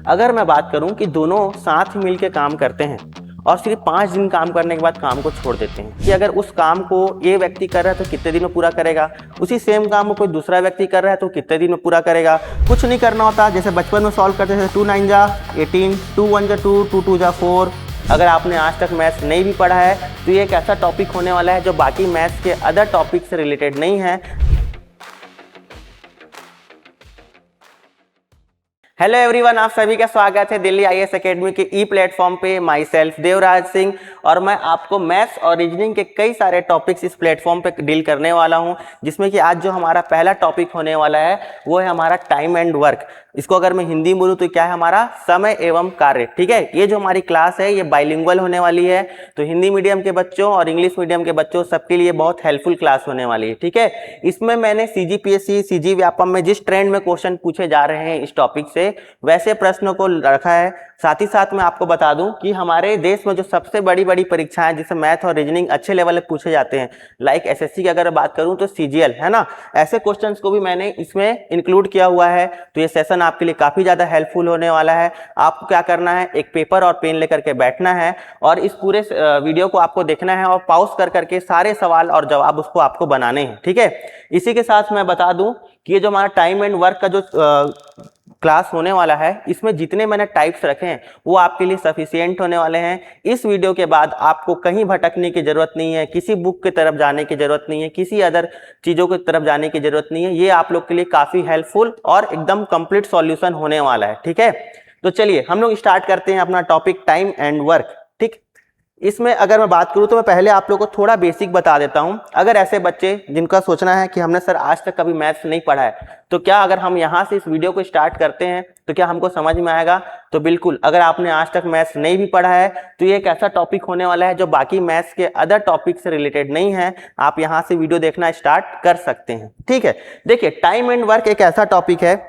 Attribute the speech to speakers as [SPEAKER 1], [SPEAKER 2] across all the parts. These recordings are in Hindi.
[SPEAKER 1] अगर मैं बात करूं कि दोनों साथ मिलकर काम करते हैं और सिर्फ 5 दिन काम करने के बाद काम को छोड़ देते हैं, कि अगर उस काम को ये व्यक्ति कर रहा है तो कितने दिन में पूरा करेगा, उसी सेम काम को कोई दूसरा व्यक्ति कर रहा है तो कितने दिन में पूरा करेगा। कुछ नहीं करना होता, जैसे बचपन में सॉल्व करते थे 2 9 जा 18, 2 1 जा 2, 2 2 जा 4। अगर आपने आज तक मैथ्स नहीं भी पढ़ा है तो ये एक ऐसा टॉपिक होने वाला है जो बाकी मैथ्स के अदर टॉपिक से रिलेटेड नहीं है। हेलो एवरीवन, आप सभी का स्वागत है दिल्ली आईएएस एकेडमी के ई प्लेटफॉर्म पे। माई सेल्फ देवराज सिंह, और मैं आपको मैथ्स और रीजनिंग के कई सारे टॉपिक्स इस प्लेटफॉर्म पे डील करने वाला हूं, जिसमें कि आज जो हमारा पहला टॉपिक होने वाला है वो है हमारा टाइम एंड वर्क। इसको अगर मैं हिंदी में बोलूँ तो क्या है, हमारा समय एवं कार्य। ठीक है, ये जो हमारी क्लास है ये बाइलिंगुअल होने वाली है, तो हिंदी मीडियम के बच्चों और इंग्लिश मीडियम के बच्चों सबके लिए बहुत हेल्पफुल क्लास होने वाली है। ठीक है, इसमें मैंने सीजीपीएससी, सीजी व्यापम में जिस ट्रेंड में क्वेश्चन पूछे जा रहे हैं इस टॉपिक से, वैसे प्रश्नों को रखा है। साथ ही साथ मैं आपको बता दूं कि हमारे देश में जो सबसे बड़ी बड़ी परीक्षाएं जिसमें मैथ और रीजनिंग अच्छे लेवल पे पूछे जाते हैं, लाइक एसएससी की अगर बात करूं तो सीजीएल है ना, ऐसे क्वेश्चंस को भी मैंने इसमें इंक्लूड किया हुआ है। तो ये सेशन आपके लिए काफी ज्यादा हेल्पफुल होने वाला है। आपको क्या करना है, एक पेपर और पेन लेकर के बैठना है और इस पूरे वीडियो को आपको देखना है और पॉज कर करके सारे सवाल और जवाब उसको आपको बनाने हैं। ठीक है, इसी के साथ मैं बता दूं कि ये जो हमारा टाइम एंड वर्क का जो क्लास होने वाला है, इसमें जितने मैंने टाइप्स रखे हैं वो आपके लिए सफिशिएंट होने वाले हैं। इस वीडियो के बाद आपको कहीं भटकने की जरूरत नहीं है, किसी बुक की तरफ जाने की जरूरत नहीं है, किसी अदर चीजों की तरफ जाने की जरूरत नहीं है। ये आप लोग के लिए काफी हेल्पफुल और एकदम कंप्लीट सॉल्यूशन होने वाला है। ठीक है, तो चलिए हम लोग स्टार्ट करते हैं अपना टॉपिक टाइम एंड वर्क। ठीक, इसमें अगर मैं बात करूं तो मैं पहले आप लोगों को थोड़ा बेसिक बता देता हूं। अगर ऐसे बच्चे जिनका सोचना है कि हमने सर आज तक कभी मैथ्स नहीं पढ़ा है, तो क्या अगर हम यहां से इस वीडियो को स्टार्ट करते हैं तो क्या हमको समझ में आएगा? तो बिल्कुल, अगर आपने आज तक मैथ्स नहीं भी पढ़ा है तो ये एक ऐसा टॉपिक होने वाला है जो बाकी मैथ्स के अदर टॉपिक से रिलेटेड नहीं है। आप यहां से वीडियो देखना स्टार्ट कर सकते हैं। ठीक है, देखिए टाइम एंड वर्क एक ऐसा टॉपिक है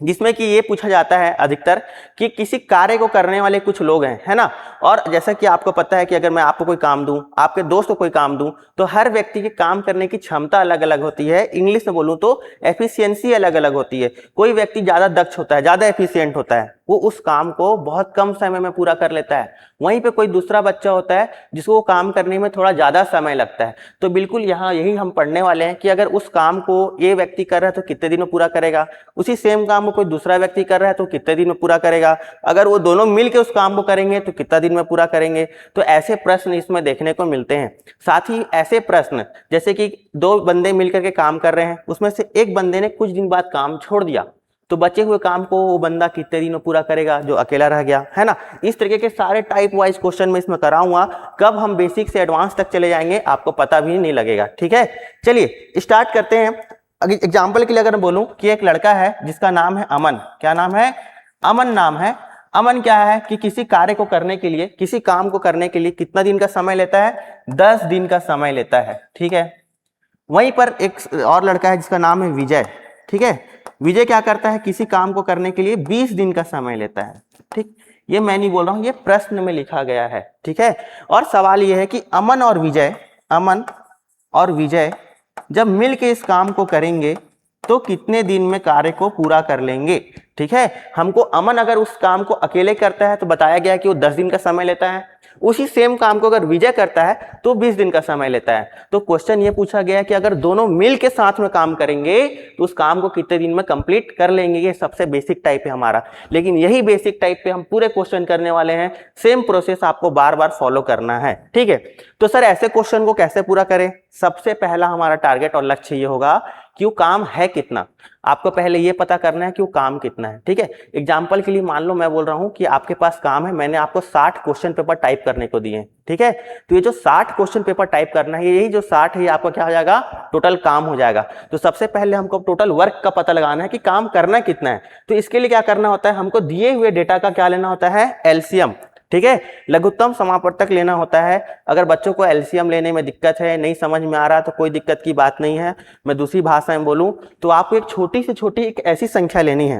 [SPEAKER 1] जिसमें कि ये पूछा जाता है अधिकतर कि किसी कार्य को करने वाले कुछ लोग हैं, है ना। और जैसा कि आपको पता है कि अगर मैं आपको कोई काम दूं, आपके दोस्त को कोई काम दूं, तो हर व्यक्ति की काम करने की क्षमता अलग अलग होती है। इंग्लिश में बोलूं तो एफिशिएंसी अलग अलग होती है। कोई व्यक्ति ज्यादा दक्ष होता है, ज्यादा एफिशिएंट होता है, वो उस काम को बहुत कम समय में पूरा कर लेता है। वहीं पे कोई दूसरा बच्चा होता है जिसको वो काम करने में थोड़ा ज्यादा समय लगता है। तो बिल्कुल यहाँ यही हम पढ़ने वाले हैं कि अगर उस काम को ये व्यक्ति कर रहा है तो कितने दिन में पूरा करेगा, उसी सेम काम को कोई दूसरा व्यक्ति कर रहा है तो कितने दिन में पूरा करेगा, अगर वो दोनों मिलकर उस काम को करेंगे तो कितना दिन में पूरा करेंगे। तो ऐसे प्रश्न इसमें देखने को मिलते हैं। साथ ही ऐसे प्रश्न जैसे कि 2 बंदे मिलकर के काम कर रहे हैं, उसमें से एक बंदे ने कुछ दिन बाद काम छोड़ दिया, तो बचे हुए काम को वो बंदा कितने दिनों पूरा करेगा जो अकेला रह गया, है ना। इस तरीके के सारे टाइप वाइज क्वेश्चन में इसमें कराऊंगा। कब हम बेसिक से एडवांस तक चले जाएंगे आपको पता भी नहीं लगेगा। ठीक है, चलिए स्टार्ट करते हैं। एग्जाम्पल के लिए अगर मैं बोलूं कि एक लड़का है जिसका नाम है अमन। क्या नाम है? अमन नाम है। अमन क्या है कि किसी कार्य को करने के लिए, किसी काम को करने के लिए कितना दिन का समय लेता है? 10 दिन का समय लेता है। ठीक है, वहीं पर एक और लड़का है जिसका नाम है विजय। ठीक है, विजय क्या करता है? किसी काम को करने के लिए 20 दिन का समय लेता है। ठीक, ये मैं नहीं बोल रहा हूं, ये प्रश्न में लिखा गया है। ठीक है, और सवाल ये है कि अमन और विजय जब मिल के इस काम को करेंगे तो कितने दिन में कार्य को पूरा कर लेंगे। ठीक है, हमको अमन अगर उस काम को अकेले करता है तो बताया गया कि वो 10 दिन का समय लेता है। उसी सेम काम को अगर विजय करता है तो 20 दिन का समय लेता है। तो क्वेश्चन ये पूछा गया कि अगर दोनों मिल के साथ में काम करेंगे तो उस काम को कितने दिन में कंप्लीट कर लेंगे। ये सबसे बेसिक टाइप है हमारा, लेकिन यही बेसिक टाइप पे हम पूरे क्वेश्चन करने वाले हैं। सेम प्रोसेस आपको बार बार फॉलो करना है। ठीक है, तो सर ऐसे क्वेश्चन को कैसे पूरा करें? सबसे पहला हमारा टारगेट और लक्ष्य ये होगा कि वो काम है कितना। आपको पहले ये पता करना है कि वो काम कितना है। ठीक है, एग्जाम्पल के लिए मान लो मैं बोल रहा हूं कि आपके पास काम है, मैंने आपको 60 क्वेश्चन पेपर टाइप करने को दिए। ठीक है, तो ये जो 60 क्वेश्चन पेपर टाइप करना है, यही जो 60 है आपका क्या हो जाएगा? टोटल काम हो जाएगा। तो सबसे पहले हमको टोटल वर्क का पता लगाना है कि काम करना कितना है। तो इसके लिए क्या करना होता है? हमको दिए हुए डेटा का क्या लेना होता है? एलसीएम। ठीक है, लघुत्तम समापवर्तक लेना होता है। अगर बच्चों को एलसीएम लेने में दिक्कत है, नहीं समझ में आ रहा, तो कोई दिक्कत की बात नहीं है। मैं दूसरी भाषा में बोलूं तो आपको एक छोटी से छोटी एक ऐसी संख्या लेनी है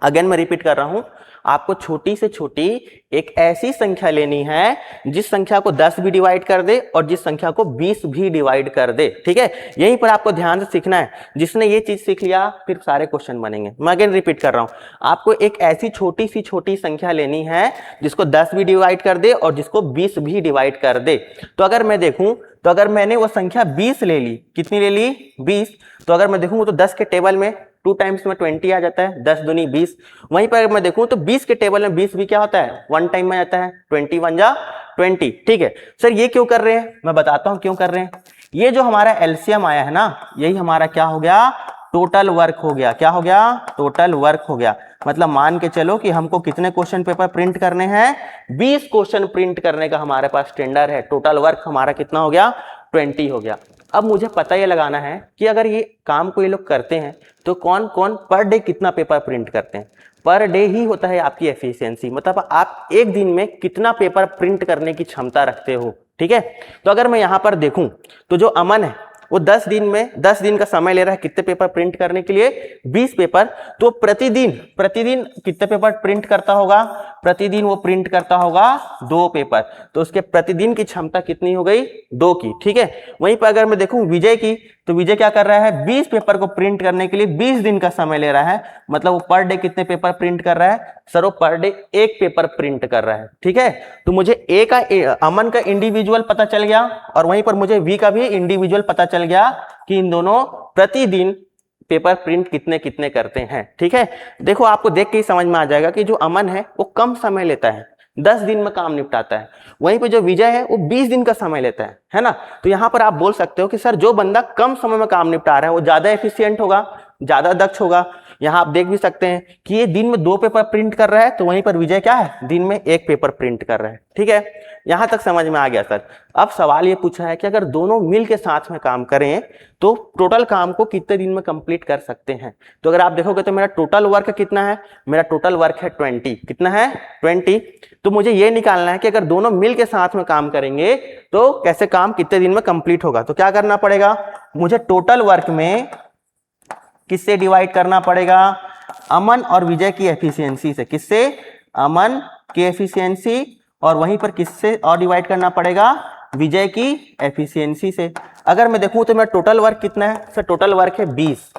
[SPEAKER 1] अगेन मैं रिपीट कर रहा हूं, आपको छोटी से छोटी एक ऐसी संख्या लेनी है जिस संख्या को 10 भी डिवाइड कर दे और जिस संख्या को 20 भी डिवाइड कर दे। ठीक है, यहीं पर आपको ध्यान से सीखना है। जिसने ये चीज सीख लिया फिर सारे क्वेश्चन बनेंगे। मैं अगेन रिपीट कर रहा हूं, आपको एक ऐसी छोटी सी छोटी संख्या लेनी है जिसको 10 भी डिवाइड कर दे और जिसको 20 भी डिवाइड कर दे। तो अगर मैं देखूं, तो अगर मैंने वो संख्या 20 ले ली, कितनी ले ली? 20। तो अगर मैं देखूं तो 10 के टेबल में 2 टाइम्स में 20 आ जाता है, 10 दूनी 20। वहीं पर अगर मैं देखूं तो 20 के टेबल में 20 भी क्या होता है? 1 टाइम में आता है, 21 जा 20। ठीक है सर, ये क्यों कर रहे हैं? मैं बताता हूं क्यों कर रहे हैं। ये जो हमारा एलसीएम आया है ना, यही हमारा क्या हो गया? टोटल वर्क हो गया। क्या हो गया? टोटल वर्क हो गया। मतलब मान के चलो कि हमको कितने क्वेश्चन पेपर प्रिंट करने हैं? 20 क्वेश्चन प्रिंट करने का हमारे पास टेंडर है। टोटल वर्क हमारा कितना हो गया? 20 हो गया। अब मुझे पता ये लगाना है कि अगर ये काम को ये लोग करते हैं तो कौन कौन पर डे कितना पेपर प्रिंट करते हैं। पर डे ही होता है आपकी एफिशिएंसी, मतलब आप एक दिन में कितना पेपर प्रिंट करने की क्षमता रखते हो। ठीक है, तो अगर मैं यहां पर देखूं तो जो अमन है वो 10 दिन का समय ले रहा है कितने पेपर प्रिंट करने के लिए? 20 पेपर। तो प्रतिदिन कितने पेपर प्रिंट करता होगा? प्रतिदिन वो प्रिंट करता होगा 2 पेपर। तो उसके प्रतिदिन की क्षमता कितनी हो गई? 2 की। ठीक है, वहीं पर अगर मैं देखूं विजय की, तो विजय क्या कर रहा है? 20 पेपर को प्रिंट करने के लिए 20 दिन का समय ले रहा है। मतलब वो पर डे कितने पेपर प्रिंट कर रहा है? सर वो पर डे 1 पेपर प्रिंट कर रहा है। ठीक है, तो मुझे ए का अमन का इंडिविजुअल पता चल गया और वहीं पर मुझे वी का भी इंडिविजुअल पता चल गया कि इन दोनों प्रतिदिन पेपर प्रिंट कितने कितने करते हैं। ठीक है, देखो आपको देख के ही समझ में आ जाएगा कि जो अमन है वो कम समय लेता है, 10 दिन में काम निपटाता है। वहीं पे जो विजय है वो 20 दिन का समय लेता है ना। तो यहां पर आप बोल सकते हो कि सर जो बंदा कम समय में काम निपटा रहा है वो ज्यादा एफिशिएंट होगा, ज्यादा दक्ष होगा। यहां आप देख भी सकते हैं कि ये दिन में 2 पेपर प्रिंट कर रहा है, तो वहीं पर विजय क्या है? दिन में 1 पेपर प्रिंट कर रहा है। ठीक है, यहां तक समझ में आ गया सर। अब सवाल ये पूछा है कि अगर दोनों मिल के साथ में काम करें तो टोटल काम को कितने दिन में कंप्लीट कर सकते हैं। तो अगर आप देखोगे तो मेरा टोटल वर्क कितना है? मेरा टोटल वर्क है 20। कितना है? 20। तो मुझे ये निकालना है कि अगर दोनों मिल के साथ में काम करेंगे तो कैसे काम कितने दिन में कंप्लीट होगा। तो क्या करना पड़ेगा? मुझे टोटल वर्क में किससे डिवाइड करना पड़ेगा? अमन और विजय की एफिशिएंसी से। किससे? अमन की एफिशिएंसी। और वहीं पर किससे और डिवाइड करना पड़ेगा? विजय की एफिशिएंसी से। अगर मैं देखूं तो मेरा टोटल वर्क कितना है? सर टोटल वर्क है 20।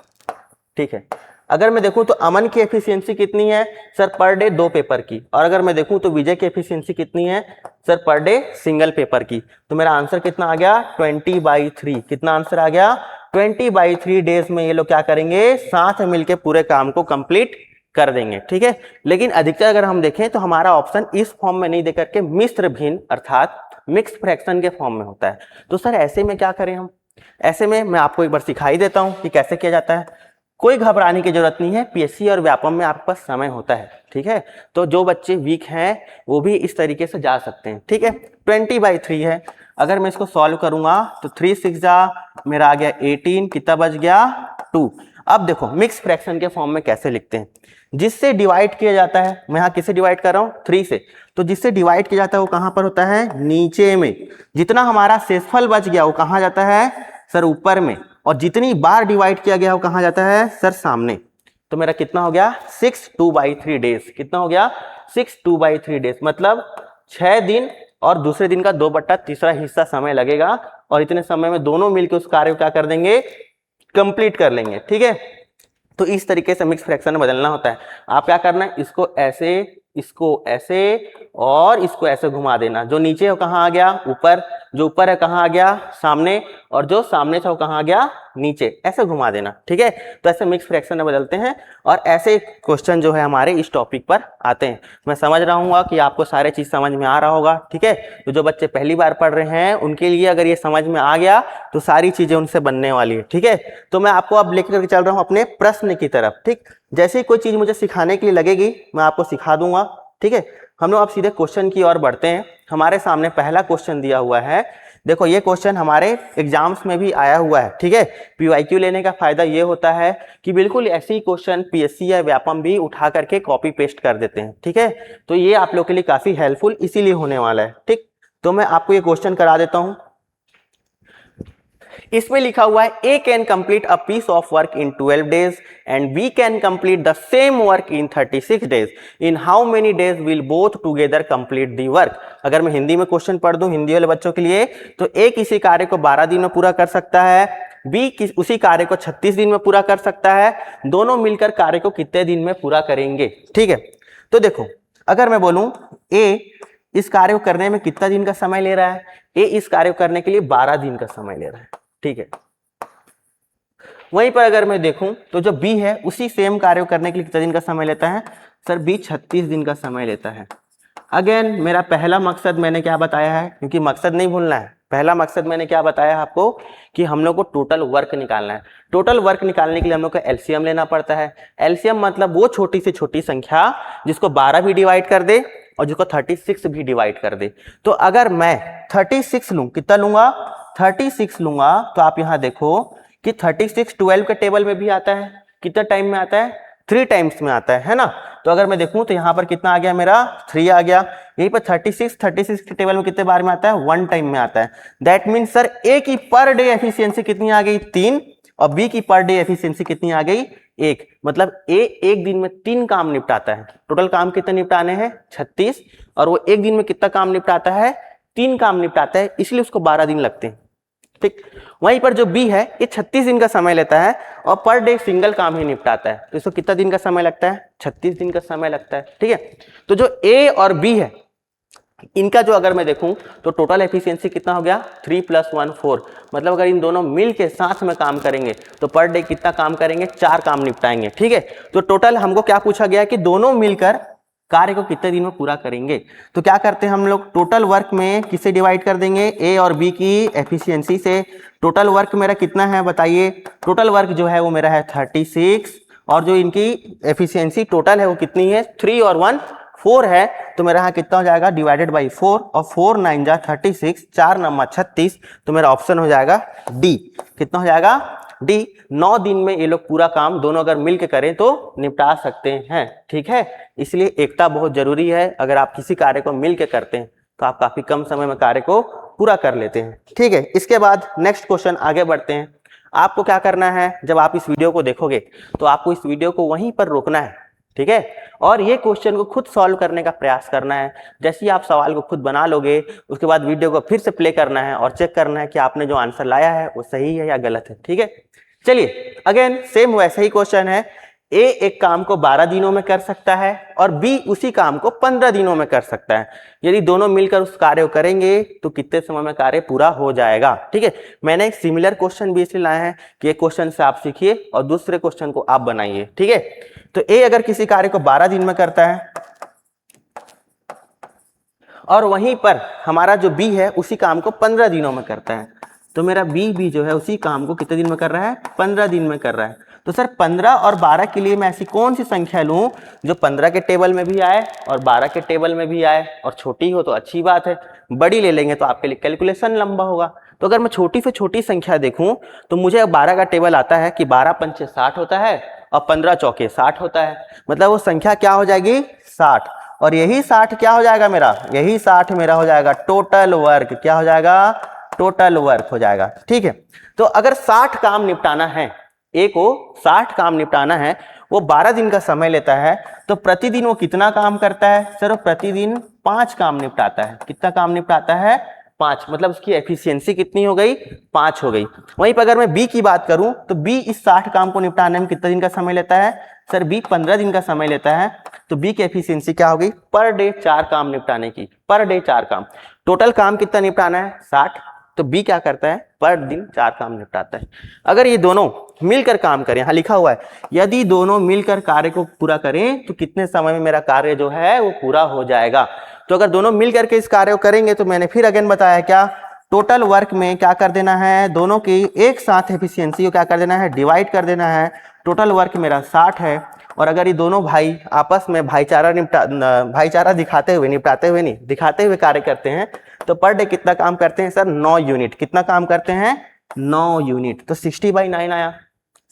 [SPEAKER 1] ठीक है, अगर मैं देखूं तो अमन की एफिशिएंसी कितनी है? सर पर डे 2 पेपर की। और अगर मैं देखूं तो विजय की एफिशिएंसी कितनी है? Sir per day single paper की। तो मेरा आंसर कितना आ गया? 20/3। कितना आंसर आ गया? 20/3 डेज में ये लोग क्या करेंगे? साथ में मिलकर पूरे काम को कंप्लीट कर देंगे। ठीक है, लेकिन अधिकतर अगर हम देखें तो हमारा ऑप्शन इस फॉर्म में नहीं देकर के मिश्र भिन्न अर्थात मिक्स फ्रैक्शन के फॉर्म में होता है। तो सर ऐसे में क्या करें हम? ऐसे में मैं आपको एक बार सिखाई देता हूं कि कैसे किया जाता है। कोई घबराने की जरूरत नहीं है, पीएससी और व्यापम में आपके पास समय होता है। ठीक है, तो जो बच्चे वीक हैं वो भी इस तरीके से जा सकते हैं। ठीक है, 20/3 है। अगर मैं इसको सॉल्व करूंगा तो 3 6 जा मेरा आ गया 18। कितना बच गया? 2। अब देखो मिक्स फ्रैक्शन के फॉर्म में कैसे लिखते हैं। जिससे डिवाइड किया जाता है, मैं यहाँ किससे डिवाइड कर रहा हूँ? 3 से। तो जिससे डिवाइड किया जाता है वो कहां पर होता है? नीचे में। जितना हमारा शेषफल बच गया वो कहां जाता है? सर ऊपर में। और जितनी बार डिवाइड किया गया वो कहां जाता है? सर सामने। तो मेरा कितना हो गया? 6 2/3 डेज। कितना हो गया? 6 2/3 डेज। मतलब 6 दिन और दूसरे दिन का 2/3 हिस्सा समय लगेगा और इतने समय में दोनों मिलकर उस कार्य को क्या कर देंगे? कंप्लीट कर लेंगे। ठीक है, तो इस तरीके से मिक्स फ्रैक्शन में बदलना होता है। आप क्या करना है? इसको ऐसे, इसको ऐसे और इसको ऐसे घुमा देना। जो नीचे है वो कहाँ आ गया? ऊपर। जो ऊपर है कहाँ आ गया? सामने। और जो सामने था वो कहाँ आ गया? नीचे। ऐसे घुमा देना। ठीक है, तो ऐसे मिक्स फ्रैक्शन में बदलते हैं और ऐसे क्वेश्चन जो है हमारे इस टॉपिक पर आते हैं। मैं समझ रहा हूँ कि आपको सारे चीज समझ में आ रहा होगा। ठीक है, तो जो बच्चे पहली बार पढ़ रहे हैं उनके लिए अगर ये समझ में आ गया तो सारी चीजें उनसे बनने वाली है। ठीक है, तो मैं आपको अब लेकर चल रहा हूँ अपने प्रश्न की तरफ। ठीक, जैसे ही कोई चीज मुझे सिखाने के लिए लगेगी मैं आपको सिखा दूंगा। ठीक है, हम लोग अब सीधे क्वेश्चन की ओर बढ़ते हैं। हमारे सामने पहला क्वेश्चन दिया हुआ है। देखो ये क्वेश्चन हमारे एग्जाम्स में भी आया हुआ है। ठीक है, पीवाईक्यू लेने का फायदा ये होता है कि बिल्कुल ऐसे ही क्वेश्चन पीएससी या व्यापम भी उठा करके कॉपी पेस्ट कर देते हैं। ठीक है, तो ये आप लोग के लिए काफी हेल्पफुल इसीलिए होने वाला है। ठीक, तो मैं आपको ये क्वेश्चन करा देता हूं। इसमें लिखा हुआ है A can complete a piece of work in 12 days and B can complete the same work in 36 days. In how many days will both together complete the work. अगर मैं हिंदी में क्वेश्चन पढ़ दूं हिंदी वाले बच्चों के लिए, तो ए किसी कार्य को 12 दिन में पूरा कर सकता है, बी उसी कार्य को 36 दिन में पूरा कर सकता है। दोनों मिलकर कार्य को कितने दिन में पूरा करेंगे? ठीक है, तो देखो अगर मैं बोलूं ए इस कार्य को करने में कितना दिन का समय ले रहा है, ए इस कार्य को करने के लिए 12 दिन का समय ले रहा है। ठीक है, वहीं पर अगर मैं देखूं तो जो बी है उसी सेम कार्य को करने के लिए कितना दिन का समय लेता है? सर बी 36 दिन का समय लेता है। अगेन मेरा पहला मकसद मैंने क्या बताया है, क्योंकि मकसद नहीं भूलना है, पहला मकसद मैंने क्या बताया आपको कि हम लोग को टोटल वर्क निकालना है। टोटल वर्क निकालने के लिए हम लोग को एलसीएम लेना पड़ता है। एलसीएम मतलब वो छोटी से छोटी संख्या जिसको 12 भी डिवाइड कर दे और जिसको 36 भी डिवाइड कर दे। तो अगर मैं 36 लूं, कितना लूंगा? 36 लूंगा, तो आप यहां देखो कि 36 12 के टेबल में भी आता है। कितना टाइम में आता है? 3 टाइम्स में आता है ना। तो अगर मैं देखूं तो यहाँ पर कितना आ गया मेरा? 3 आ गया। यहीं पर 36 के टेबल में कितने बार में आता है? 1 टाइम में आता है। दैट मीन सर ए की पर डे एफिशिएंसी कितनी आ गई? 3, और बी की पर डे एफिशिएंसी कितनी आ गई? 1। मतलब ए एक दिन में 3 काम निपटाता है। टोटल काम कितने निपटाने हैं? 36, और वो एक दिन में कितना काम निपटाता है? 3 काम निपटाता है, इसलिए उसको 12 दिन लगते हैं। ठीक, वहीं पर जो बी है ये 36 दिन का समय लेता है और पर डे सिंगल काम ही निपटाता है, तो इसको कितना दिन का समय लगता है? 36 दिन का समय लगता है। ठीक है, तो जो ए और बी है इनका जो अगर मैं देखूं तो टोटल एफिशिएंसी कितना हो गया? 3 + 1 4। मतलब अगर इन दोनों मिल के साथ में काम करेंगे तो पर डे कितना काम करेंगे? 4 काम निपटाएंगे। ठीक है, तो टोटल हमको क्या पूछा गया कि दोनों मिलकर कार्य को कितने दिन में पूरा करेंगे। तो क्या करते हैं हम लोग, टोटल वर्क में किससे डिवाइड कर देंगे? ए और बी की एफिशिएंसी से। टोटल वर्क मेरा कितना है बताइए? टोटल वर्क जो है वो मेरा है 36, और जो इनकी एफिशिएंसी टोटल है वो कितनी है? 3 और 1 4 है। तो मेरा यहाँ कितना हो जाएगा? डिवाइडेड बाई 4, और 4 9 जा 36, 4 9 36। तो मेरा ऑप्शन हो जाएगा डी। कितना हो जाएगा? डी। 9 दिन में ये लोग पूरा काम दोनों अगर मिल के करें तो निपटा सकते हैं। ठीक है, इसलिए एकता बहुत जरूरी है। अगर आप किसी कार्य को मिल के करते हैं तो आप काफी कम समय में कार्य को पूरा कर लेते हैं। ठीक है, इसके बाद नेक्स्ट क्वेश्चन आगे बढ़ते हैं। आपको क्या करना है, जब आप इस वीडियो को देखोगे तो आपको इस वीडियो को वहीं पर रोकना है। ठीक है, और ये क्वेश्चन को खुद सॉल्व करने का प्रयास करना है। जैसे ही आप सवाल को खुद बना लोगे उसके बाद वीडियो को फिर से प्ले करना है और चेक करना है कि आपने जो आंसर लाया है वो सही है या गलत है। ठीक है, चलिए अगेन सेम वैसा ही क्वेश्चन है। ए एक काम को 12 दिनों में कर सकता है और बी उसी काम को 15 दिनों में कर सकता है। यदि दोनों मिलकर उस कार्य को करेंगे तो कितने समय में कार्य पूरा हो जाएगा। ठीक है, मैंने एक सिमिलर क्वेश्चन भी इसलिए लाया है कि एक क्वेश्चन से आप सीखिए और दूसरे क्वेश्चन को आप बनाइए। ठीक है, तो ए अगर किसी कार्य को 12 दिन में करता है और वहीं पर हमारा जो बी है उसी काम को 15 दिनों में करता है, तो मेरा बी भी जो है उसी काम को कितने दिन में कर रहा है? 15 दिन में कर रहा है। तो सर 15 और 12 के लिए मैं ऐसी कौन सी संख्या लूं जो 15 के टेबल में भी आए और 12 के टेबल में भी आए, और छोटी हो तो अच्छी बात है, बड़ी ले लेंगे तो आपके लिए कैलकुलेशन लंबा होगा। तो अगर मैं छोटी से छोटी संख्या देखूं तो मुझे 12 का टेबल आता है कि 12 पंचे 60 होता है और 15 चौके 60 होता है। मतलब वो संख्या क्या हो जाएगी? 60। और यही 60 क्या हो जाएगा मेरा? यही 60 मेरा हो जाएगा टोटल वर्क। क्या हो जाएगा? टोटल वर्क हो जाएगा। ठीक है, तो अगर 60 काम निपटाना है, ए को 60 काम निपटाना है, वो 12 दिन का समय लेता है, तो प्रतिदिन वो कितना काम करता है? सर वो प्रतिदिन 5 काम निपटाता है। कितना काम निपटाता है? 5। मतलब उसकी एफिशिएंसी कितनी हो गई? 5 हो गई। वहीं पर अगर मैं बी की बात करूं तो बी इस 60 काम को निपटाने में कितना दिन का समय लेता है? सर बी 15 दिन का समय लेता है। तो बी की एफिशिएंसी क्या हो गई? पर डे 4 काम निपटाने की। पर डे 4 काम। टोटल काम कितना निपटाना है? 60। तो बी क्या करता है? पर दिन 4 काम निपटाता है। अगर ये दोनों मिलकर काम करें, यहां लिखा हुआ है यदि दोनों मिलकर कार्य को पूरा करें तो कितने समय में मेरा कार्य जो है वो पूरा हो जाएगा। तो अगर दोनों मिलकर के इस कार्य को करेंगे तो मैंने फिर अगेन बताया क्या, टोटल वर्क में क्या कर देना है, दोनों की एक साथ एफिशिएंसी को क्या कर देना है? डिवाइड कर देना है। टोटल वर्क मेरा 60 है, और अगर ये दोनों भाई आपस में भाईचारा दिखाते हुए कार्य करते हैं तो पर डे कितना काम करते हैं? Sir 9 unit. कितना काम करते हैं? 9 यूनिट। तो 60/9 आया।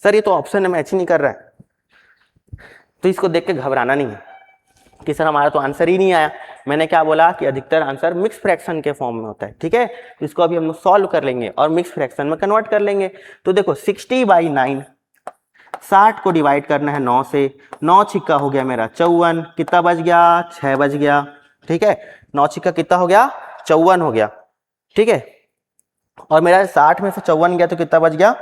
[SPEAKER 1] सर ये तो ऑप्शन में मैच ही नहीं कर रहा है, तो इसको देख के घबराना नहीं है कि सर हमारा तो आंसर ही नहीं आया। मैंने क्या बोला कि अधिकतर आंसर मिक्स फ्रैक्शन के फॉर्म में होता है, ठीक है। तो इसको अभी हम लोग सॉल्व कर लेंगे और मिक्स फ्रैक्शन में कन्वर्ट कर लेंगे। तो देखो 60/9, 60 को डिवाइड करना है 9 से, 9 छिक्का हो गया मेरा 54, कितना बच गया, 6 बच गया, ठीक है। 9 छिक्का कितना हो गया, 54 हो गया, ठीक है। और मेरा 60 में से 54 गया तो कितना बच गया,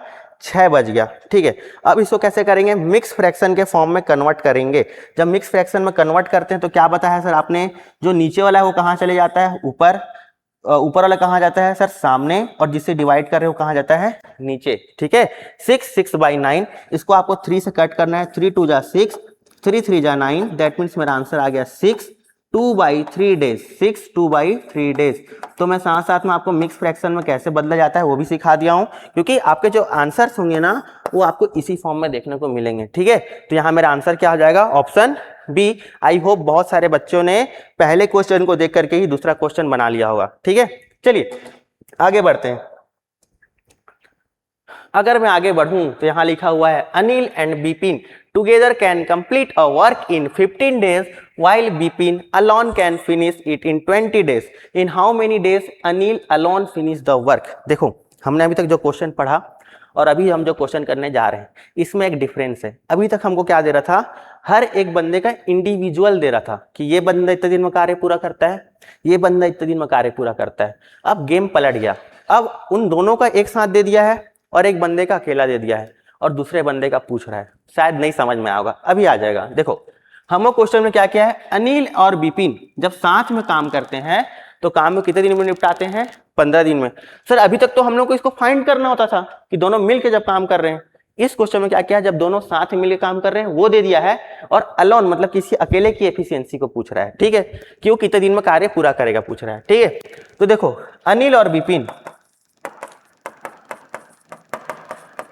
[SPEAKER 1] 6 बच गया, ठीक है। अब इसको कैसे करेंगे, मिक्स फ्रैक्शन के फॉर्म में कन्वर्ट करेंगे। जब मिक्स फ्रैक्शन में कन्वर्ट करते हैं तो क्या बताया सर आपने, जो नीचे वाला है वो कहाँ चले जाता है, ऊपर, ऊपर वाला कहाँ जाता है सर, सामने, और जिससे डिवाइड कर रहे हो कहाँ जाता है, नीचे, ठीक है। 6/9, इसको आपको 3 से कट करना है, 3 2 जा 6, 3 3 जा 9, दैट मीन्स मेरा आंसर आ गया 6, 2/3 डेज, 6 2/3 डेज। तो मैं साथ साथ में आपको मिक्स फ्रैक्शन में कैसे बदला जाता है वो भी सिखा दिया हूं, क्योंकि आपके जो आंसर्स होंगे ना वो आपको इसी फॉर्म में देखने को मिलेंगे, ठीक है। तो यहाँ मेरा आंसर क्या हो जाएगा, ऑप्शन बी। आई होप बहुत सारे बच्चों ने पहले क्वेश्चन को देख करके ही दूसरा क्वेश्चन बना लिया होगा, ठीक है। चलिए आगे बढ़ते हैं। अगर मैं आगे बढ़ूं तो यहां लिखा हुआ है Anil and Bipin together can complete a work in 15 days while Bipin alone can finish it in 20 days. In how many days Anil alone finish the work? देखो हमने अभी तक जो क्वेश्चन पढ़ा और अभी हम जो क्वेश्चन करने जा रहे हैं इसमें एक डिफरेंस है। अभी तक हमको क्या दे रहा था, हर एक बंदे का इंडिविजुअल दे रहा था कि ये बंदा इतने दिन में कार्य पूरा करता है, ये बंदा इतने दिन में कार्य पूरा करता है। अब गेम पलट गया, अब उन दोनों का एक साथ दे दिया है और एक बंदे का अकेला दे दिया है और दूसरे बंदे का पूछ रहा है। शायद नहीं समझ में आएगा, अभी आ जाएगा। देखो हम क्वेश्चन में क्या किया है, अनिल और बिपिन जब साथ में काम करते हैं तो काम में कितने दिन में निपटाते हैं, 15 दिन में। सर अभी तक तो हम लोग को इसको फाइंड करना होता था कि दोनों मिलकर जब काम कर रहे हैं। इस क्वेश्चन में क्या किया, जब दोनों साथ मिलकर काम कर रहे हैं वो दे दिया है और अलोन मतलब किसी अकेले की एफिशिएंसी को पूछ रहा है, ठीक है, कि वो कितने दिन में कार्य पूरा करेगा पूछ रहा है, ठीक है। तो देखो अनिल और बिपिन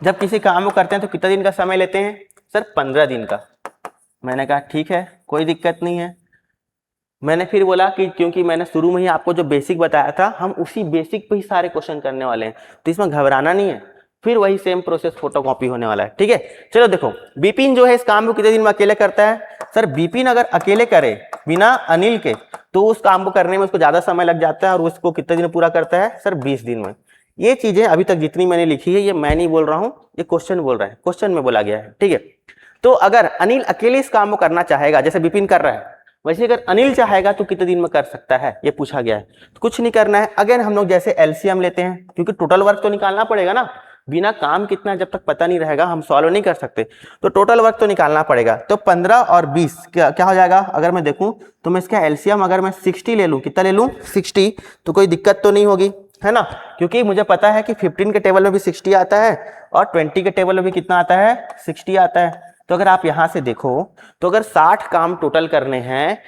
[SPEAKER 1] जब किसी काम को करते हैं तो कितना दिन का समय लेते हैं, सर 15 दिन का। मैंने कहा ठीक है कोई दिक्कत नहीं है। मैंने फिर बोला कि क्योंकि मैंने शुरू में ही आपको जो बेसिक बताया था हम उसी बेसिक पे ही सारे क्वेश्चन करने वाले हैं, तो इसमें घबराना नहीं है, फिर वही सेम प्रोसेस फोटोकॉपी होने वाला है, ठीक है। चलो देखो बिपिन जो है इस काम को कितने दिन में अकेले करता है, सर बिपिन अगर अकेले करे बिना अनिल के तो उस काम को करने में उसको ज्यादा समय लग जाता है और उसको कितने दिन पूरा करता है, सर 20 दिन में। ये चीजें अभी तक जितनी मैंने लिखी है ये मैं नहीं बोल रहा हूं, ये क्वेश्चन बोल रहा है, क्वेश्चन में बोला गया है, ठीक है। तो अगर अनिल अकेले इस काम को करना चाहेगा जैसे बिपिन कर रहा है, वैसे अगर अनिल चाहेगा तो कितने दिन में कर सकता है ये पूछा गया है। तो कुछ नहीं करना है, अगेन हम लोग जैसे एलसीएम लेते हैं क्योंकि टोटल वर्क तो निकालना पड़ेगा ना, बिना काम कितना जब तक पता नहीं रहेगा हम सॉल्व नहीं कर सकते, तो टोटल वर्क तो निकालना पड़ेगा। तो 15 और 20 क्या हो जाएगा, अगर मैं देखूं तो मैं इसका एलसीएम अगर मैं 60 ले लूं, कितना ले लूं 60, तो कोई दिक्कत तो नहीं होगी, है ना, क्योंकि मुझे पता है कि 15 के टेबल में भी 60 आता है और 20 के टेबल में भी कितना आता है, 60 आता है। तो अगर आप यहां से देखो तो अगर 60 काम टोटल करने हैं,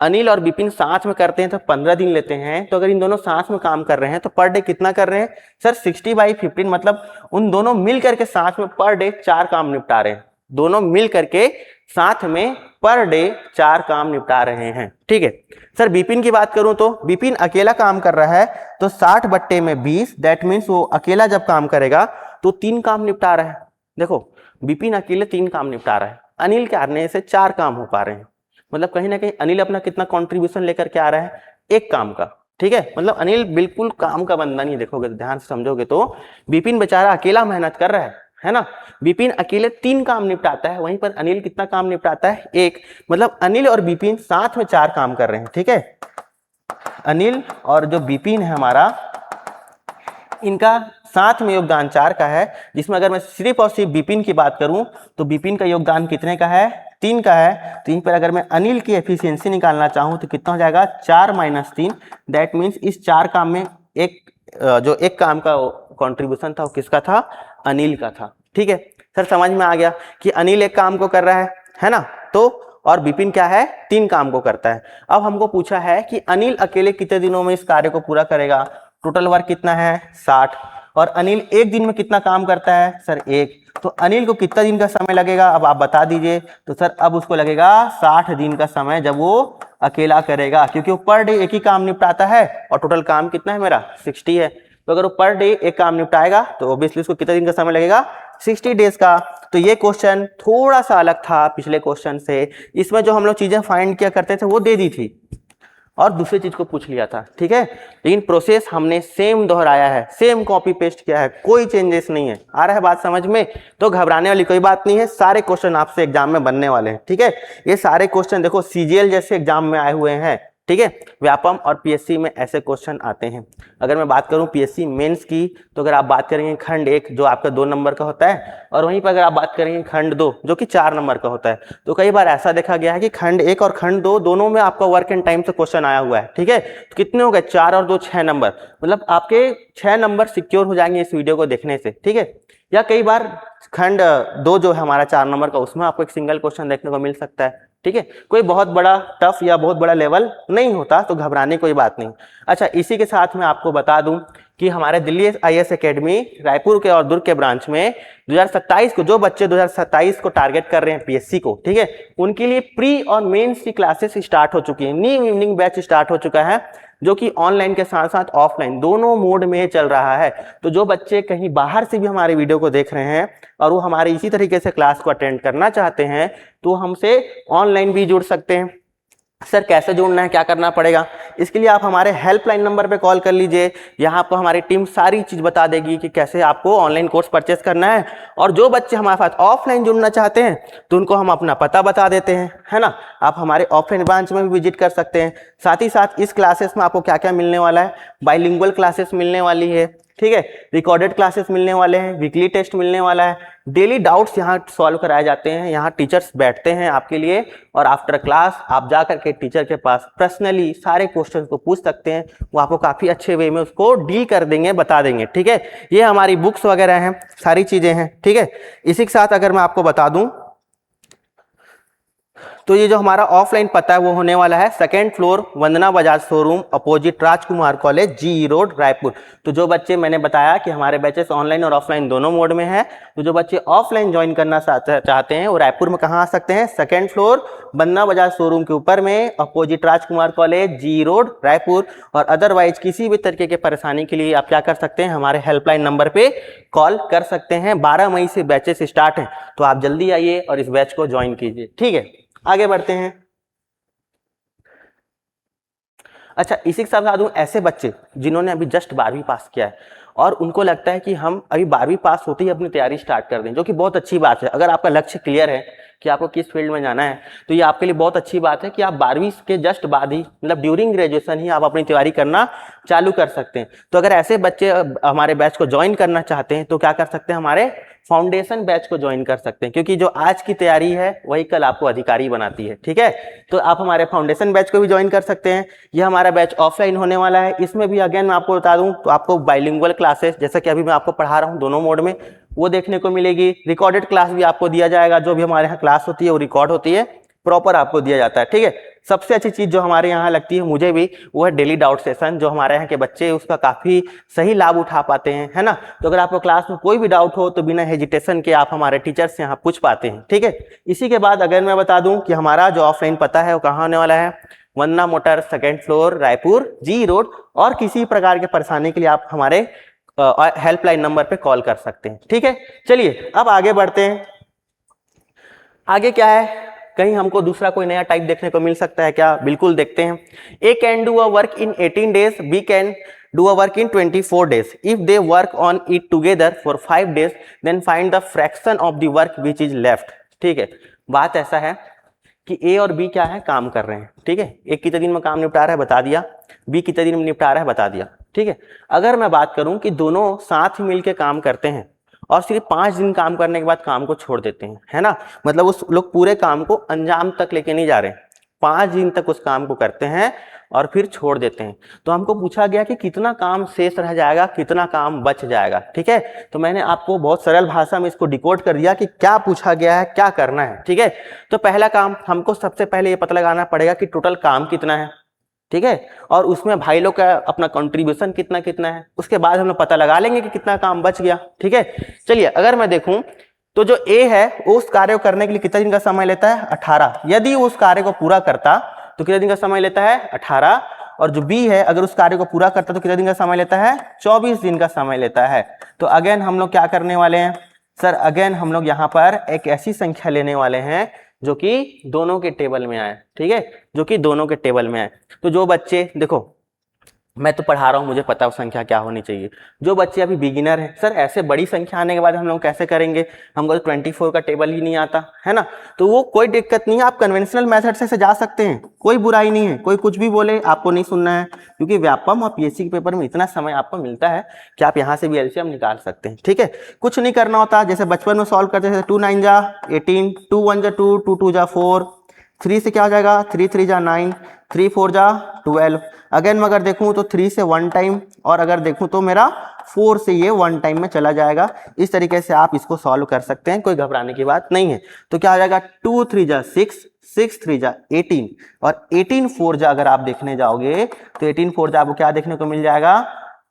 [SPEAKER 1] अनिल और बिपिन साथ में करते हैं तो 15 दिन लेते हैं, तो अगर इन दोनों साथ में काम कर रहे हैं तो पर डे कितना कर रहे हैं, सर 60/15 मतलब उन दोनों मिल करके साथ में पर डे 4 काम निपटा रहे हैं, दोनों मिल करके साथ में पर डे 4 काम निपटा रहे हैं, ठीक है। सर बिपिन की बात करूं तो बिपिन अकेला काम कर रहा है तो 60/20 दैट मीन्स वो अकेला जब काम करेगा तो 3 काम निपटा रहा है। देखो बिपिन अकेले 3 काम निपटा रहा है, अनिल के आने से 4 काम हो पा रहे हैं, मतलब कहीं ना कहीं अनिल अपना कितना कंट्रीब्यूशन लेकर के आ रहा है, एक काम का, ठीक है। मतलब अनिल बिल्कुल काम का बंदा नहीं, देखोगे ध्यान से समझोगे तो बिपिन बेचारा अकेला मेहनत कर रहा है ना। बिपिन अकेले 3 काम निपटाता है, वहीं पर अनिल कितना काम निपटाता है, 1, मतलब अनिल और बिपिन साथ में 4 काम कर रहे हैं, ठीक है। अनिल और जो बिपिन है हमारा इनका साथ में योगदान 4 का है, जिसमें अगर मैं सिर्फ और सिर्फ बिपिन की बात करूं तो बिपिन का योगदान कितने का है, 3 का है। 3 पर अगर मैं अनिल की एफिशिएंसी निकालना चाहूं तो कितना हो जाएगा, 4 - 3 दैट मीन्स इस 4 काम में जो एक काम का कंट्रीब्यूशन था वो किसका था, अनिल का था, ठीक है। सर समझ में आ गया कि अनिल एक काम को कर रहा है ना, तो और बिपिन क्या है, 3 काम को करता है। अब हमको पूछा है कि अनिल अकेले कितने दिनों में इस कार्य को पूरा करेगा, टोटल वर्क कितना है 60, और अनिल एक दिन में कितना काम करता है, सर 1, तो अनिल को कितना दिन का समय लगेगा, अब आप बता दीजिए। तो सर अब उसको लगेगा 60 दिन का समय जब वो अकेला करेगा, क्योंकि वो पर डे एक ही काम निपटाता है और टोटल काम कितना है मेरा 60 है, तो अगर वो पर डे एक काम निपटाएगा तो ऑब्वियसली उसको कितना दिन का समय लगेगा, 60 डेज का। तो ये क्वेश्चन थोड़ा सा अलग था पिछले क्वेश्चन से, इसमें जो हम लोग चीजें फाइंड किया करते थे वो दे दी थी, और दूसरी चीज को पूछ लिया था, ठीक है। लेकिन प्रोसेस हमने सेम दोहराया है, सेम कॉपी पेस्ट किया है, कोई चेंजेस नहीं है। आ रहा है बात समझ में? तो घबराने वाली कोई बात नहीं है, सारे क्वेश्चन आपसे एग्जाम में बनने वाले हैं, ठीक है। ये सारे क्वेश्चन देखो सीजीएल जैसे एग्जाम में आए हुए हैं, ठीक है। व्यापम और पीएससी में ऐसे क्वेश्चन आते हैं। अगर मैं बात करूं पीएससी मेंस की, तो अगर आप बात करेंगे खंड 1 जो आपका 2 नंबर का होता है, और वहीं पर अगर आप बात करेंगे खंड 2 जो कि 4 नंबर का होता है, तो कई बार ऐसा देखा गया है कि खंड 1 और खंड 2 दोनों में आपका वर्क एंड टाइम से क्वेश्चन आया हुआ है, ठीक है। तो कितने हो गए? 4 और 2 6 नंबर, मतलब आपके 6 नंबर सिक्योर हो जाएंगे इस वीडियो को देखने से, ठीक है। या कई बार खंड 2 जो है हमारा 4 नंबर का, उसमें आपको एक सिंगल क्वेश्चन देखने को मिल सकता है, ठीक है। कोई बहुत बड़ा टफ या बहुत बड़ा लेवल नहीं होता, तो घबराने कोई बात नहीं। अच्छा, इसी के साथ मैं आपको बता दूं कि हमारे दिल्ली आईएएस एकेडमी रायपुर के और दुर्ग के ब्रांच में 2027 को जो बच्चे 2027 को टारगेट कर रहे हैं पीएससी को, ठीक है, उनके लिए प्री और मेंस की क्लासेस स्टार्ट हो चुकी है। न्यू इवनिंग बैच स्टार्ट हो चुका है, जो कि ऑनलाइन के साथ साथ ऑफलाइन दोनों मोड में चल रहा है। तो जो बच्चे कहीं बाहर से भी हमारे वीडियो को देख रहे हैं और वो हमारे इसी तरीके से क्लास को अटेंड करना चाहते हैं, तो हमसे ऑनलाइन भी जुड़ सकते हैं। सर कैसे जुड़ना है, क्या करना पड़ेगा? इसके लिए आप हमारे हेल्पलाइन नंबर पे कॉल कर लीजिए। यहाँ आपको हमारी टीम सारी चीज बता देगी कि कैसे आपको ऑनलाइन कोर्स परचेस करना है। और जो बच्चे हमारे साथ ऑफलाइन जुड़ना चाहते हैं, तो उनको हम अपना पता बता देते हैं, है ना। आप हमारे ऑफलाइन ब्रांच में भी विजिट कर सकते हैं। साथ ही साथ इस क्लासेस में आपको क्या क्या मिलने वाला है? बाइलिंगुअल क्लासेस मिलने वाली है, ठीक है, रिकॉर्डेड क्लासेस मिलने वाले हैं, वीकली टेस्ट मिलने वाला है, डेली डाउट्स यहाँ सॉल्व कराए जाते हैं, यहाँ टीचर्स बैठते हैं आपके लिए, और आफ्टर क्लास आप जा करके टीचर के पास पर्सनली सारे क्वेश्चन को पूछ सकते हैं। वो आपको काफ़ी अच्छे वे में उसको डील कर देंगे, बता देंगे, ठीक है। ये हमारी बुक्स वगैरह हैं, सारी चीज़ें हैं, ठीक है। इसी के साथ अगर मैं आपको बता दूं, तो ये जो हमारा ऑफलाइन पता है वो होने वाला है 2nd फ्लोर वंदना बजाज शोरूम अपोजिट राजकुमार कॉलेज जी रोड रायपुर। तो जो बच्चे, मैंने बताया कि हमारे बैचेस ऑनलाइन और ऑफलाइन दोनों मोड में है, तो जो बच्चे ऑफलाइन ज्वाइन करना चाहते हैं वो रायपुर में कहाँ आ सकते हैं? 2nd फ्लोर वंदना बजाज शोरूम के ऊपर में अपोजिट राजकुमार कॉलेज जी रोड रायपुर। और अदरवाइज किसी भी तरीके की परेशानी के लिए आप क्या कर सकते हैं? हमारे हेल्पलाइन नंबर पे कॉल कर सकते हैं। 12 मई से बैचेस स्टार्ट हैं, तो आप जल्दी आइए और इस बैच को ज्वाइन कीजिए, ठीक है। आगे बढ़ते हैं। अच्छा, इसी के साथ बता दूं, ऐसे बच्चे जिन्होंने अभी जस्ट 12वीं पास किया है और उनको लगता है कि हम अभी 12वीं पास होते ही अपनी तैयारी स्टार्ट कर दें, जो कि बहुत अच्छी बात है। अगर आपका लक्ष्य क्लियर है कि आपको किस फील्ड में जाना है, तो ये आपके लिए बहुत अच्छी बात है कि आप 12वीं के जस्ट बाद ही, मतलब ड्यूरिंग ग्रेजुएशन ही आप अपनी तैयारी करना चालू कर सकते हैं। तो अगर ऐसे बच्चे हमारे बैच को ज्वाइन करना चाहते हैं, तो क्या कर सकते हैं? हमारे फाउंडेशन बैच को ज्वाइन कर सकते हैं, क्योंकि जो आज की तैयारी है वही कल आपको अधिकारी बनाती है, ठीक है। तो आप हमारे फाउंडेशन बैच को भी ज्वाइन कर सकते हैं। ये हमारा बैच ऑफलाइन होने वाला है। इसमें भी अगेन मैं आपको बता दूं, तो आपको बाइलिंगुअल क्लासेस, जैसा कि अभी मैं आपको पढ़ा रहा हूं दोनों मोड में, वो देखने को मिलेगी। रिकॉर्डेड क्लास भी आपको दिया जाएगा, जो भी हमारे यहाँ क्लास होती है वो रिकॉर्ड होती है, प्रॉपर आपको दिया जाता है, ठीक है। सबसे अच्छी चीज जो हमारे यहाँ लगती है मुझे भी, वो है डेली डाउट सेशन, जो हमारे यहाँ के बच्चे उसका काफी सही लाभ उठा पाते हैं, है ना। तो अगर आपको क्लास में कोई भी डाउट हो तो बिना हेजिटेशन के आप हमारे टीचर से यहाँ पूछ पाते हैं, ठीक है। इसी के बाद अगर मैं बता दूं कि हमारा जो ऑफलाइन पता है वो कहाँ होने वाला है? वंदना मोटर 2nd फ्लोर रायपुर जी रोड। और किसी प्रकार के परेशानी के लिए आप हमारे हेल्पलाइन नंबर पे कॉल कर सकते हैं, ठीक है। चलिए अब आगे बढ़ते हैं। आगे क्या है? कहीं हमको दूसरा कोई नया टाइप देखने को मिल सकता है क्या? बिल्कुल देखते हैं। A can do a work in 18 days, B can do a work in 24 days. If they work on it together for 5 days, then find the fraction of the work which is left, ठीक है। बात ऐसा है कि ए और बी क्या है? काम कर रहे हैं, ठीक है। एक कितने दिन में काम निपटा रहा है बता दिया, बी कितने दिन में निपटा रहा है बता दिया, ठीक है। अगर मैं बात करूं कि दोनों साथ ही मिलकर काम करते हैं और सिर्फ 5 दिन काम करने के बाद काम को छोड़ देते हैं, है ना, मतलब उस लोग पूरे काम को अंजाम तक लेके नहीं जा रहे, 5 दिन तक उस काम को करते हैं और फिर छोड़ देते हैं, तो हमको पूछा गया कि कितना काम शेष रह जाएगा, कितना काम बच जाएगा, ठीक है। तो मैंने आपको बहुत सरल भाषा में इसको डिकोड कर दिया कि क्या पूछा गया है, क्या करना है, ठीक है। तो पहला काम हमको सबसे पहले ये पता लगाना पड़ेगा कि टोटल काम कितना है, ठीक है, और उसमें भाई लोग का अपना कंट्रीब्यूशन कितना कितना है। उसके बाद हम लोग पता लगा लेंगे कि कितना काम बच गया, ठीक है। चलिए अगर मैं देखूं तो जो ए है वो उस कार्य को करने के लिए कितने दिन का समय लेता है? 18। यदि उस कार्य को पूरा करता तो कितने दिन का समय लेता है? 18। और जो बी है अगर उस कार्य को पूरा करता तो कितने दिन का समय लेता है? 24 दिन का समय लेता है। तो अगेन हम लोग क्या करने वाले हैं सर? अगेन हम लोग यहाँ पर एक ऐसी संख्या लेने वाले हैं जो कि दोनों के टेबल में आए, ठीक है, जो कि दोनों के टेबल में आए। तो जो बच्चे, देखो मैं तो पढ़ा रहा हूँ, मुझे पता है संख्या क्या होनी चाहिए। जो बच्चे अभी बिगिनर हैं, सर ऐसे बड़ी संख्या आने के बाद हम लोग कैसे करेंगे, हमको तो 24 का टेबल ही नहीं आता है ना, तो वो कोई दिक्कत नहीं है, आप कन्वेंशनल मेथड से जा सकते हैं, कोई बुराई नहीं है, कोई कुछ भी बोले आपको नहीं सुनना है, क्योंकि व्यापम और पीएससी के पेपर में इतना समय आपको मिलता है कि आप यहाँ से भी एलसीएम निकाल सकते हैं, ठीक है। कुछ नहीं करना होता, जैसे बचपन में सॉल्व करते थे, 2 9 जा 18, 2 1 जा 2, 2 2 जा 4, 3 से क्या हो जाएगा, 3 3 जा 9, 3 4 जा 12। अगेन मैं अगर देखूं तो 3 से 1 टाइम, और अगर देखूं तो मेरा 4 से ये 1 टाइम में चला जाएगा। इस तरीके से आप इसको सॉल्व कर सकते हैं, कोई घबराने की बात नहीं है। तो क्या हो जाएगा, 2 3 जा 6, 6 3 जा 18, और 18 4 जा अगर आप देखने जाओगे तो 18 4 जा आपको क्या देखने को मिल जाएगा,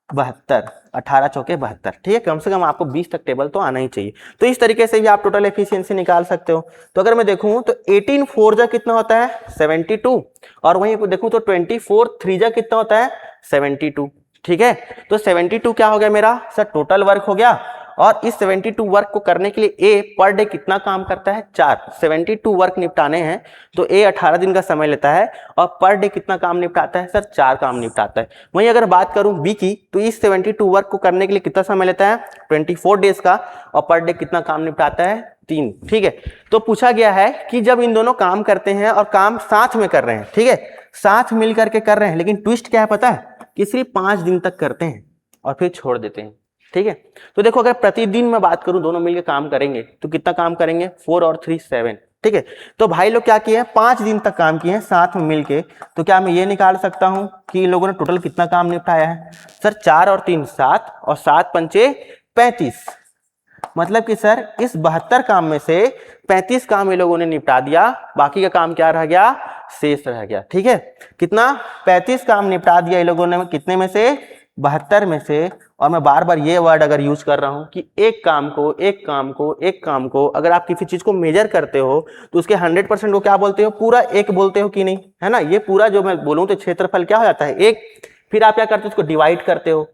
[SPEAKER 1] 72, 18 चौके 72, ठीक है। कम से कम आपको 20 तक टेबल तो आना ही चाहिए। तो इस तरीके से भी आप टोटल एफिशिएंसी निकाल सकते हो। तो अगर मैं देखूं तो 18 4 जा कितना होता है, 72, और वहीं पर देखूं तो 24 3 जा कितना होता है, 72, ठीक है। तो 72 क्या हो गया मेरा सर, टोटल वर्क हो गया। और इस 72 वर्क को करने के लिए ए पर डे कितना काम करता है, 4। 72 वर्क निपटाने हैं तो ए 18 दिन का समय लेता है, और पर डे कितना काम निपटाता है सर, 4 काम निपटाता है। वहीं अगर बात करूं बी की, तो इस 72 वर्क को करने के लिए कितना समय लेता है, 24 डेज का, और पर डे कितना काम निपटाता है, 3, ठीक है। तो पूछा गया है कि जब इन दोनों काम करते हैं और काम साथ में कर रहे हैं, ठीक है, साथ मिल करके कर रहे हैं, लेकिन ट्विस्ट क्या है पता है, कि सिर्फ 5 दिन तक करते हैं और फिर छोड़ देते हैं, ठीक है। तो देखो अगर प्रतिदिन मैं बात करूं दोनों मिलकर काम करेंगे तो कितना काम करेंगे, 4 और 3 7, ठीक है। तो भाई लोग क्या किए हैं, 5 दिन तक काम किए हैं साथ में मिलके। तो क्या मैं ये निकाल सकता हूं कि इन लोगों ने टोटल कितना काम निपटाया है सर, 4 और 3 7, और 7 पंचे 35, मतलब कि सर इस 72 काम में से 35 काम ये लोगों ने निपटा दिया, बाकी का काम क्या रह गया, शेष रह गया, ठीक है। कितना, 35 काम निपटा दिया ये लोगों ने, कितने में से, 72 में से। और मैं बार बार ये वर्ड अगर यूज कर रहा हूं कि एक काम को अगर आप किसी चीज को मेजर करते हो तो उसके 100% को क्या बोलते हो, पूरा एक बोलते हो कि नहीं, है ना। ये पूरा जो मैं बोलूं तो क्षेत्रफल क्या हो जाता है, एक। फिर आप क्या करते हो, उसको डिवाइड करते हो,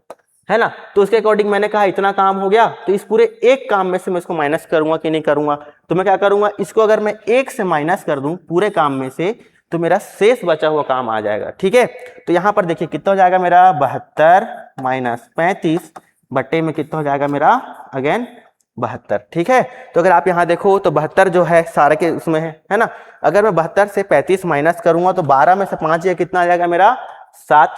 [SPEAKER 1] है ना। तो उसके अकॉर्डिंग मैंने कहा इतना काम हो गया, तो इस पूरे एक काम में से मैं इसको माइनस करूंगा कि नहीं करूंगा, तो मैं क्या करूंगा, इसको अगर मैं एक से माइनस कर दूं पूरे काम में से, तो मेरा शेष बचा हुआ काम आ जाएगा, ठीक है। तो यहां पर देखिए कितना हो जाएगा मेरा, 72 माइनस 35 बट्टे में कितना हो जाएगा मेरा, अगेन 72, ठीक है। तो अगर आप यहां देखो तो 72 जो है सारे के उसमें है ना। अगर मैं 72 से 35 माइनस करूंगा तो 12 में से 5 ये कितना आ जाएगा मेरा, 7,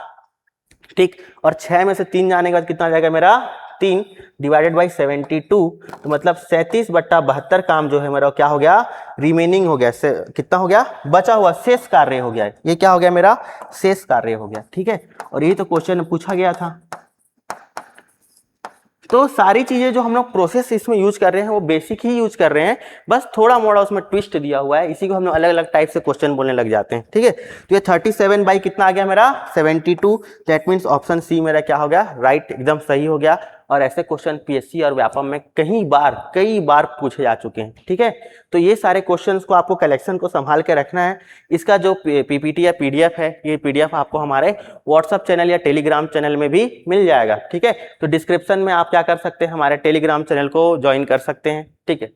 [SPEAKER 1] ठीक। और 6 में से 3 जाने के बाद कितना आ जाएगा मेरा, 3 डिवाइडेड बाई 72, तो मतलब 37/72 काम जो है मेरा क्या हो गया, रिमेनिंग हो गया, कितना हो गया, बचा हुआ शेष कार्य हो गया। ये क्या हो गया मेरा, शेष कार्य हो गया, ठीक है। और यही तो क्वेश्चन पूछा गया था। तो सारी चीजें जो हम लोग प्रोसेस इसमें यूज कर रहे हैं वो बेसिक ही यूज कर रहे हैं, बस थोड़ा मोड़ा उसमें ट्विस्ट दिया हुआ है, इसी को हम लोग अलग अलग टाइप से क्वेश्चन बोलने लग जाते हैं, ठीक है। तो ये 37 बाई कितना आ गया मेरा, 72, दैट मीन्स ऑप्शन सी मेरा क्या हो गया, राइट, एकदम सही हो गया। और ऐसे क्वेश्चन पीएससी और व्यापम में कई बार पूछे जा चुके हैं, ठीक है। तो ये सारे क्वेश्चंस को आपको कलेक्शन को संभाल के रखना है। इसका जो पीपीटी या पीडीएफ है, ये पीडीएफ आपको हमारे व्हाट्सएप चैनल या टेलीग्राम चैनल में भी मिल जाएगा, ठीक है। तो डिस्क्रिप्शन में आप क्या कर सकते हैं, हमारे टेलीग्राम चैनल को ज्वाइन कर सकते हैं, ठीक है।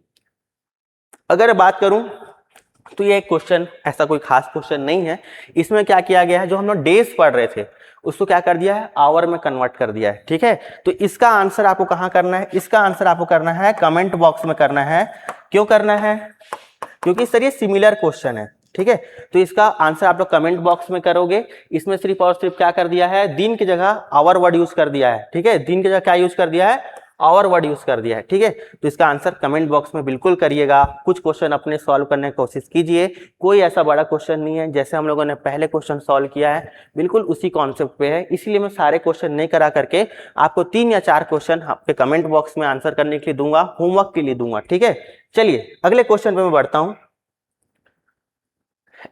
[SPEAKER 1] अगर बात करूं तो ये क्वेश्चन ऐसा कोई खास क्वेश्चन नहीं है। इसमें क्या किया गया है, जो हम लोग डेज पढ़ रहे थे उसको क्या कर दिया है, आवर में कन्वर्ट कर दिया है, ठीक है। तो इसका आंसर आपको कहां करना है, इसका आंसर आपको करना है कमेंट बॉक्स में करना है। क्यों करना है, क्योंकि सर ये सिमिलर क्वेश्चन है, ठीक है। तो इसका आंसर आप लोग कमेंट बॉक्स में करोगे। इसमें सिर्फ और सिर्फ क्या कर दिया है, दिन की जगह आवर वर्ड यूज कर दिया है, ठीक है। दिन की जगह क्या यूज कर दिया है, आवर वर्ड यूज कर दिया है, ठीक है। तो इसका आंसर कमेंट बॉक्स में बिल्कुल करिएगा। कुछ क्वेश्चन अपने सॉल्व करने की कोशिश कीजिए, कोई ऐसा बड़ा क्वेश्चन नहीं है, जैसे हम लोगों ने पहले क्वेश्चन सॉल्व किया है बिल्कुल उसी कॉन्सेप्ट पे है। इसलिए मैं सारे क्वेश्चन नहीं करा करके आपको 3 या 4 क्वेश्चन आपके कमेंट बॉक्स में आंसर करने के लिए दूंगा, होमवर्क के लिए दूंगा, ठीक है। चलिए अगले क्वेश्चन पे मैं बढ़ता हूं।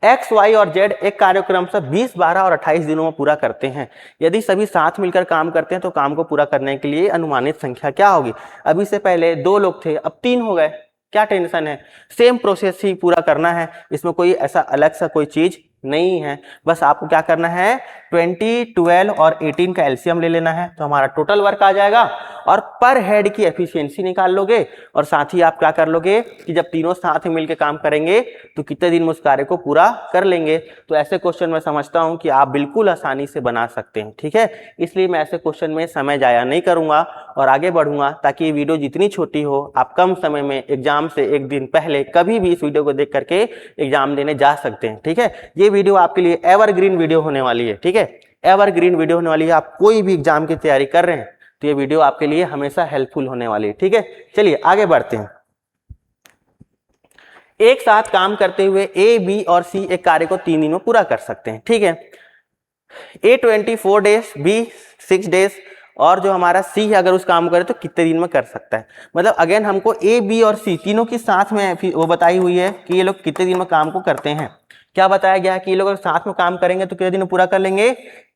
[SPEAKER 1] एक्स, वाई और जेड एक कार्यक्रम से 20, 12 और 28 दिनों में पूरा करते हैं। यदि सभी साथ मिलकर काम करते हैं तो काम को पूरा करने के लिए अनुमानित संख्या क्या होगी। अभी से पहले 2 लोग थे, अब 3 हो गए, क्या टेंशन है, सेम प्रोसेस ही पूरा करना है, इसमें कोई ऐसा अलग सा कोई चीज नहीं है। बस आपको क्या करना है, 20, 12 और 18 का एलसीएम ले लेना है, तो हमारा टोटल वर्क आ जाएगा और पर हेड की एफिशिएंसी निकाल लोगे। और साथ ही आप क्या कर लोगे कि जब तीनों साथ में मिलकर काम करेंगे तो कितने दिन में उस कार्य को पूरा कर लेंगे। तो ऐसे क्वेश्चन मैं समझता हूं कि आप बिल्कुल आसानी से बना सकते हैं, ठीक है। इसलिए मैं ऐसे क्वेश्चन में समय जाया नहीं करूंगा और आगे बढ़ूंगा, ताकि ये वीडियो जितनी छोटी हो आप कम समय में एग्जाम से एक दिन पहले कभी भी इस वीडियो को देख करके एग्जाम देने जा सकते हैं, ठीक है। ये वीडियो आपके लिए एवरग्रीन वीडियो होने वाली है, ठीक है, एवरग्रीन वीडियो होने वाली है। आप कोई भी एग्जाम की तैयारी कर रहे हैं तो ये वीडियो आपके लिए हमेशा हेल्पफुल होने वाली है, ठीक है। चलिए आगे बढ़ते हैं। एक साथ काम करते हुए ए, बी और सी एक कार्य को 3 दिन में पूरा कर सकते हैं, ठीक है। ए 24 डेज, बी 6 डेज और जो हमारा सी है अगर उस काम करे तो कितने दिन में कर सकता है। मतलब अगेन हमको ए, बी और सी तीनों की साथ में वो बताई हुई है कि ये लोग कितने दिन में काम को करते हैं। क्या बताया गया है कि ये लोग अगर साथ में काम करेंगे तो कितने दिन में पूरा कर लेंगे,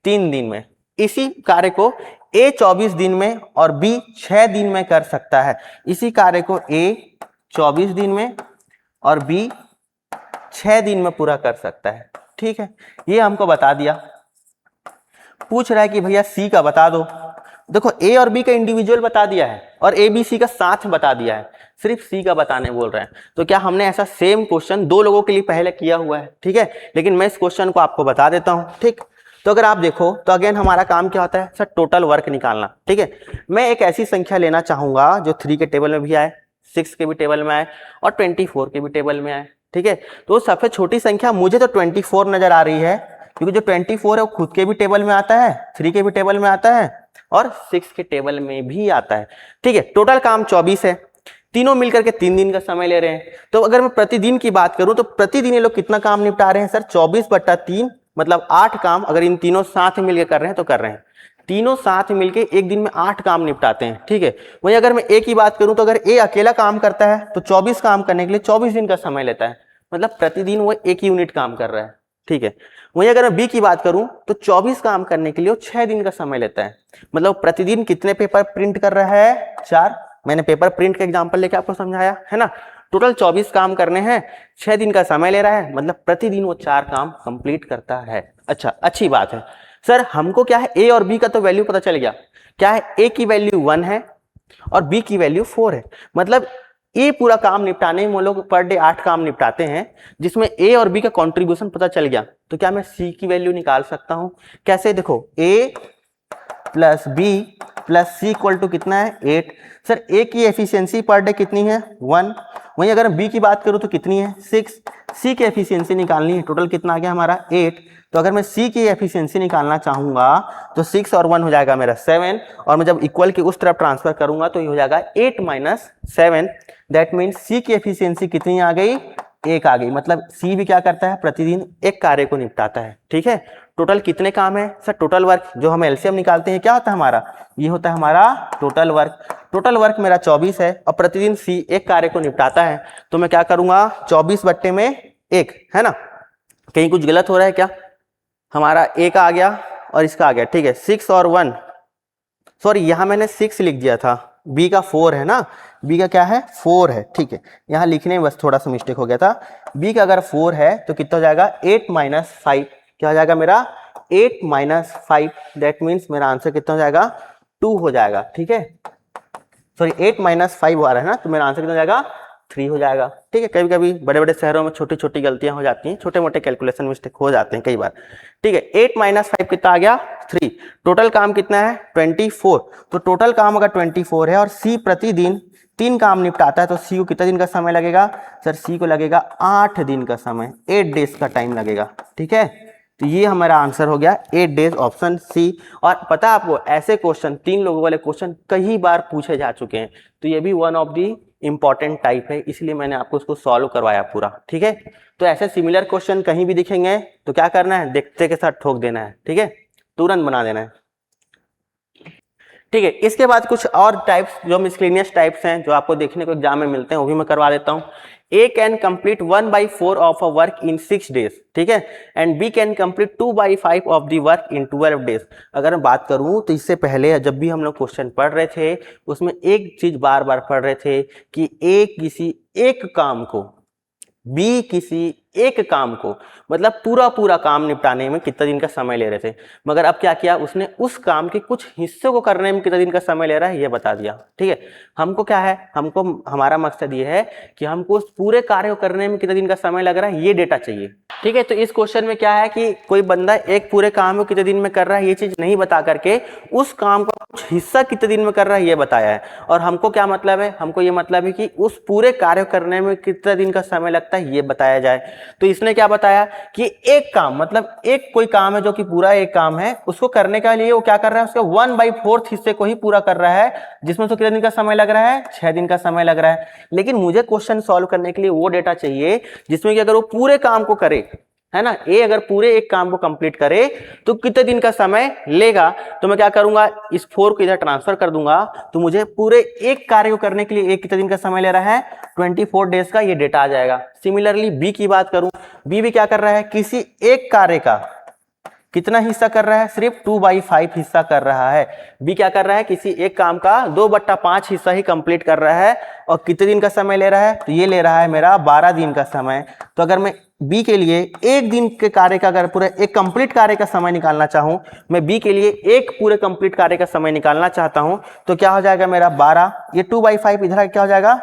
[SPEAKER 1] 3 दिन में। इसी कार्य को ए 24 दिन में और बी 6 दिन में कर सकता है। इसी कार्य को ए 24 दिन में और बी 6 दिन में पूरा कर सकता है, ठीक है। ये हमको बता दिया। पूछ रहा है कि भैया सी का बता दो। देखो ए और बी का इंडिविजुअल बता दिया है और ए बी सी का साथ बता दिया है, सिर्फ सी का बताने बोल रहे हैं। तो क्या हमने ऐसा सेम क्वेश्चन 2 लोगों के लिए पहले किया हुआ है, ठीक है। लेकिन मैं इस क्वेश्चन को आपको बता देता हूं, ठीक। तो अगर आप देखो तो अगेन हमारा काम क्या होता है सर, टोटल वर्क निकालना, ठीक है। मैं एक ऐसी संख्या लेना चाहूंगा जो 3 के टेबल में भी आए, 6 के भी टेबल में आए और 24 के भी टेबल में आए, ठीक है। तो सबसे छोटी संख्या मुझे तो 24 नजर आ रही है, क्योंकि जो 24 है वो खुद के भी टेबल में आता है, 3 के भी टेबल में आता है और 6 के टेबल में भी आता है, ठीक है। टोटल काम 24 है, तीनों मिलकर के 3 दिन का समय ले रहे हैं। तो अगर मैं प्रतिदिन की बात करूं तो प्रतिदिन ये लोग कितना काम निपटा रहे हैं सर, 24/3 मतलब 8 काम। अगर इन तीनों साथ मिलकर कर रहे हैं तो कर रहे हैं, तीनों साथ मिलके एक दिन में 8 काम निपटाते हैं, ठीक है। वहीं अगर मैं ए की बात करूं तो अगर ए अकेला काम करता है तो 24 काम करने के लिए 24 दिन का समय लेता है, मतलब प्रतिदिन वो 1 यूनिट काम कर रहा है, ठीक है। वहीं अगर मैं बी की बात करूं तो 24 काम करने के लिए वो 6 दिन का समय लेता है, मतलब प्रतिदिन कितने पेपर प्रिंट कर रहा है, 4। मैंने पेपर प्रिंट का एग्जांपल लेके आपको समझाया है ना। टोटल 24 काम करने हैं, 6 दिन का समय ले रहा है, मतलब प्रतिदिन वो 4 काम कंप्लीट करता है। अच्छा, अच्छी बात है। सर हमको क्या है, ए और बी का तो वैल्यू पता चल गया, क्या है, ए की वैल्यू 1 है और बी की वैल्यू 4 है। मतलब ये पूरा काम निपटाने में वो लोग पर डे 8 काम निपटाते हैं, जिसमें ए और बी का कंट्रीब्यूशन पता चल गया। तो क्या मैं सी की वैल्यू निकाल सकता हूं, कैसे, देखो A plus B plus C equal to कितना है, 8। सर ए की एफिशिएंसी पर डे कितनी है, 1। वहीं अगर बी की बात करूं तो कितनी है, 6। सी की एफिशिएंसी निकालनी है, टोटल कितना आ गया हमारा, 8। तो अगर मैं सी की एफिशिएंसी निकालना चाहूंगा तो 6 और 1 हो जाएगा मेरा 7, और मैं जब इक्वल के उस तरफ ट्रांसफर करूंगा तो ये हो जाएगा 8 माइनस 7। दैट मीन्स सी की एफिशिएंसी कितनी आ गई, 1 आ गई। मतलब सी भी क्या करता है, प्रतिदिन एक कार्य को निपटाता है, ठीक है। टोटल कितने काम है सर, टोटल वर्क जो हम एलसीएम निकालते हैं क्या होता है हमारा, ये होता है हमारा टोटल वर्क। टोटल वर्क मेरा 24 है और प्रतिदिन सी एक कार्य को निपटाता है, तो मैं क्या करूंगा, 24/1 है ना। कहीं कुछ गलत हो रहा है क्या, हमारा एक आ गया और इसका आ गया, ठीक है। 6 और 1, सॉरी यहाँ मैंने 6 लिख दिया था, बी का 4 है ना, बी का क्या है, 4 है, ठीक है। यहाँ लिखने में बस थोड़ा सा मिस्टेक हो गया था। बी का अगर 4 है तो कितना हो जाएगा, 8 माइनस 5, क्या हो जाएगा मेरा, 8 माइनस 5। दैट मीन्स मेरा आंसर कितना हो जाएगा, 2 हो जाएगा, ठीक है। सॉरी 8 माइनस 5 आ रहा है ना, तो मेरा आंसर कितना हो जाएगा, 3 हो जाएगा, ठीक है। कभी कभी बड़े बड़े शहरों में छोटी छोटी गलतियां हो जाती हैं, छोटे मोटे कैलकुलेशन मिस्टेक हो जाते हैं कई बार, ठीक है। 8 माइनस 5 कितना आ गया, 3। टोटल काम कितना है, 24। तो टोटल काम अगर 24 है और सी प्रतिदिन 3 काम निपटाता है तो सी को कितना दिन का समय लगेगा सर, सी को लगेगा 8 दिन का समय, 8 डेज का टाइम लगेगा, ठीक है। तो ये हमारा आंसर हो गया 8 डेज, ऑप्शन सी। और पता है आपको ऐसे क्वेश्चन, 3 लोगों वाले क्वेश्चन कई बार पूछे जा चुके हैं, तो ये भी one of the important type है, इसलिए मैंने आपको इसको सॉल्व करवाया पूरा, ठीक है। तो ऐसे सिमिलर क्वेश्चन कहीं भी दिखेंगे तो क्या करना है, देखते के साथ ठोक देना है, ठीक है, तुरंत बना देना है, ठीक है। इसके बाद कुछ और टाइप्स जो मिसलेनियस टाइप्स हैं जो आपको देखने को एग्जाम में मिलते हैं वो भी मैं करवा देता हूँ। A can complete 1/4 of a work in 6 days, ठीक है, and B can complete 2/5 of the work in 12 days. अगर मैं बात करूं तो इससे पहले जब भी हम लोग क्वेश्चन पढ़ रहे थे उसमें एक चीज बार बार पढ़ रहे थे कि ए किसी एक काम को बी किसी एक काम को, मतलब पूरा काम निपटाने में कितना दिन का समय ले रहे थे, मगर अब क्या किया उसने, उस काम के कुछ हिस्से को करने में कितना दिन का समय ले रहा है ये बता दिया। ठीक है, हमको क्या है, हमको हमारा मकसद ये है कि हमको उस पूरे कार्य को करने में कितना दिन का समय लग रहा है ये डेटा चाहिए। ठीक है, तो इस क्वेश्चन में क्या है कि कोई बंदा एक पूरे काम को कितने दिन में कर रहा है ये चीज नहीं बता करके उस काम का कुछ हिस्सा कितने दिन में कर रहा है ये बताया है। और हमको क्या मतलब है, हमको ये मतलब है कि उस पूरे कार्य करने में कितना दिन का समय लगता है ये बताया जाए। तो इसने क्या बताया कि एक काम, मतलब एक कोई काम है जो कि पूरा एक काम है, उसको करने के लिए वो क्या कर रहा है, उसके 1/4 हिस्से को ही पूरा कर रहा है, जिसमें तो कितने दिन का समय लग रहा है, 6 दिन का समय लग रहा है। लेकिन मुझे क्वेश्चन सॉल्व करने के लिए वो डेटा चाहिए जिसमें कि अगर वो पूरे काम को करे, है ना, ए अगर पूरे एक काम को कंप्लीट करे तो कितने दिन का समय लेगा। तो मैं क्या करूंगा, इस 4 को इधर ट्रांसफर कर दूंगा, तो मुझे पूरे एक कार्य को करने के लिए एक कितने दिन का समय ले रहा है, 24 डेज का ये डेटा आ जाएगा। सिमिलरली बी की बात करूं, बी भी क्या कर रहा है, किसी एक कार्य का कितना हिस्सा कर रहा है, सिर्फ 2/5 हिस्सा कर रहा है। बी क्या कर रहा है, किसी एक काम का 2/5 हिस्सा ही कंप्लीट कर रहा है, और कितने दिन का समय ले रहा है, तो ये ले रहा है मेरा 12 दिन का समय। तो अगर मैं बी के लिए एक दिन के कार्य का, अगर पूरे एक कंप्लीट कार्य का समय निकालना चाहूं, मैं बी के लिए एक पूरे कंप्लीट कार्य का समय निकालना चाहता हूं, तो क्या हो जाएगा मेरा 12, ये 2/5 इधर क्या हो जाएगा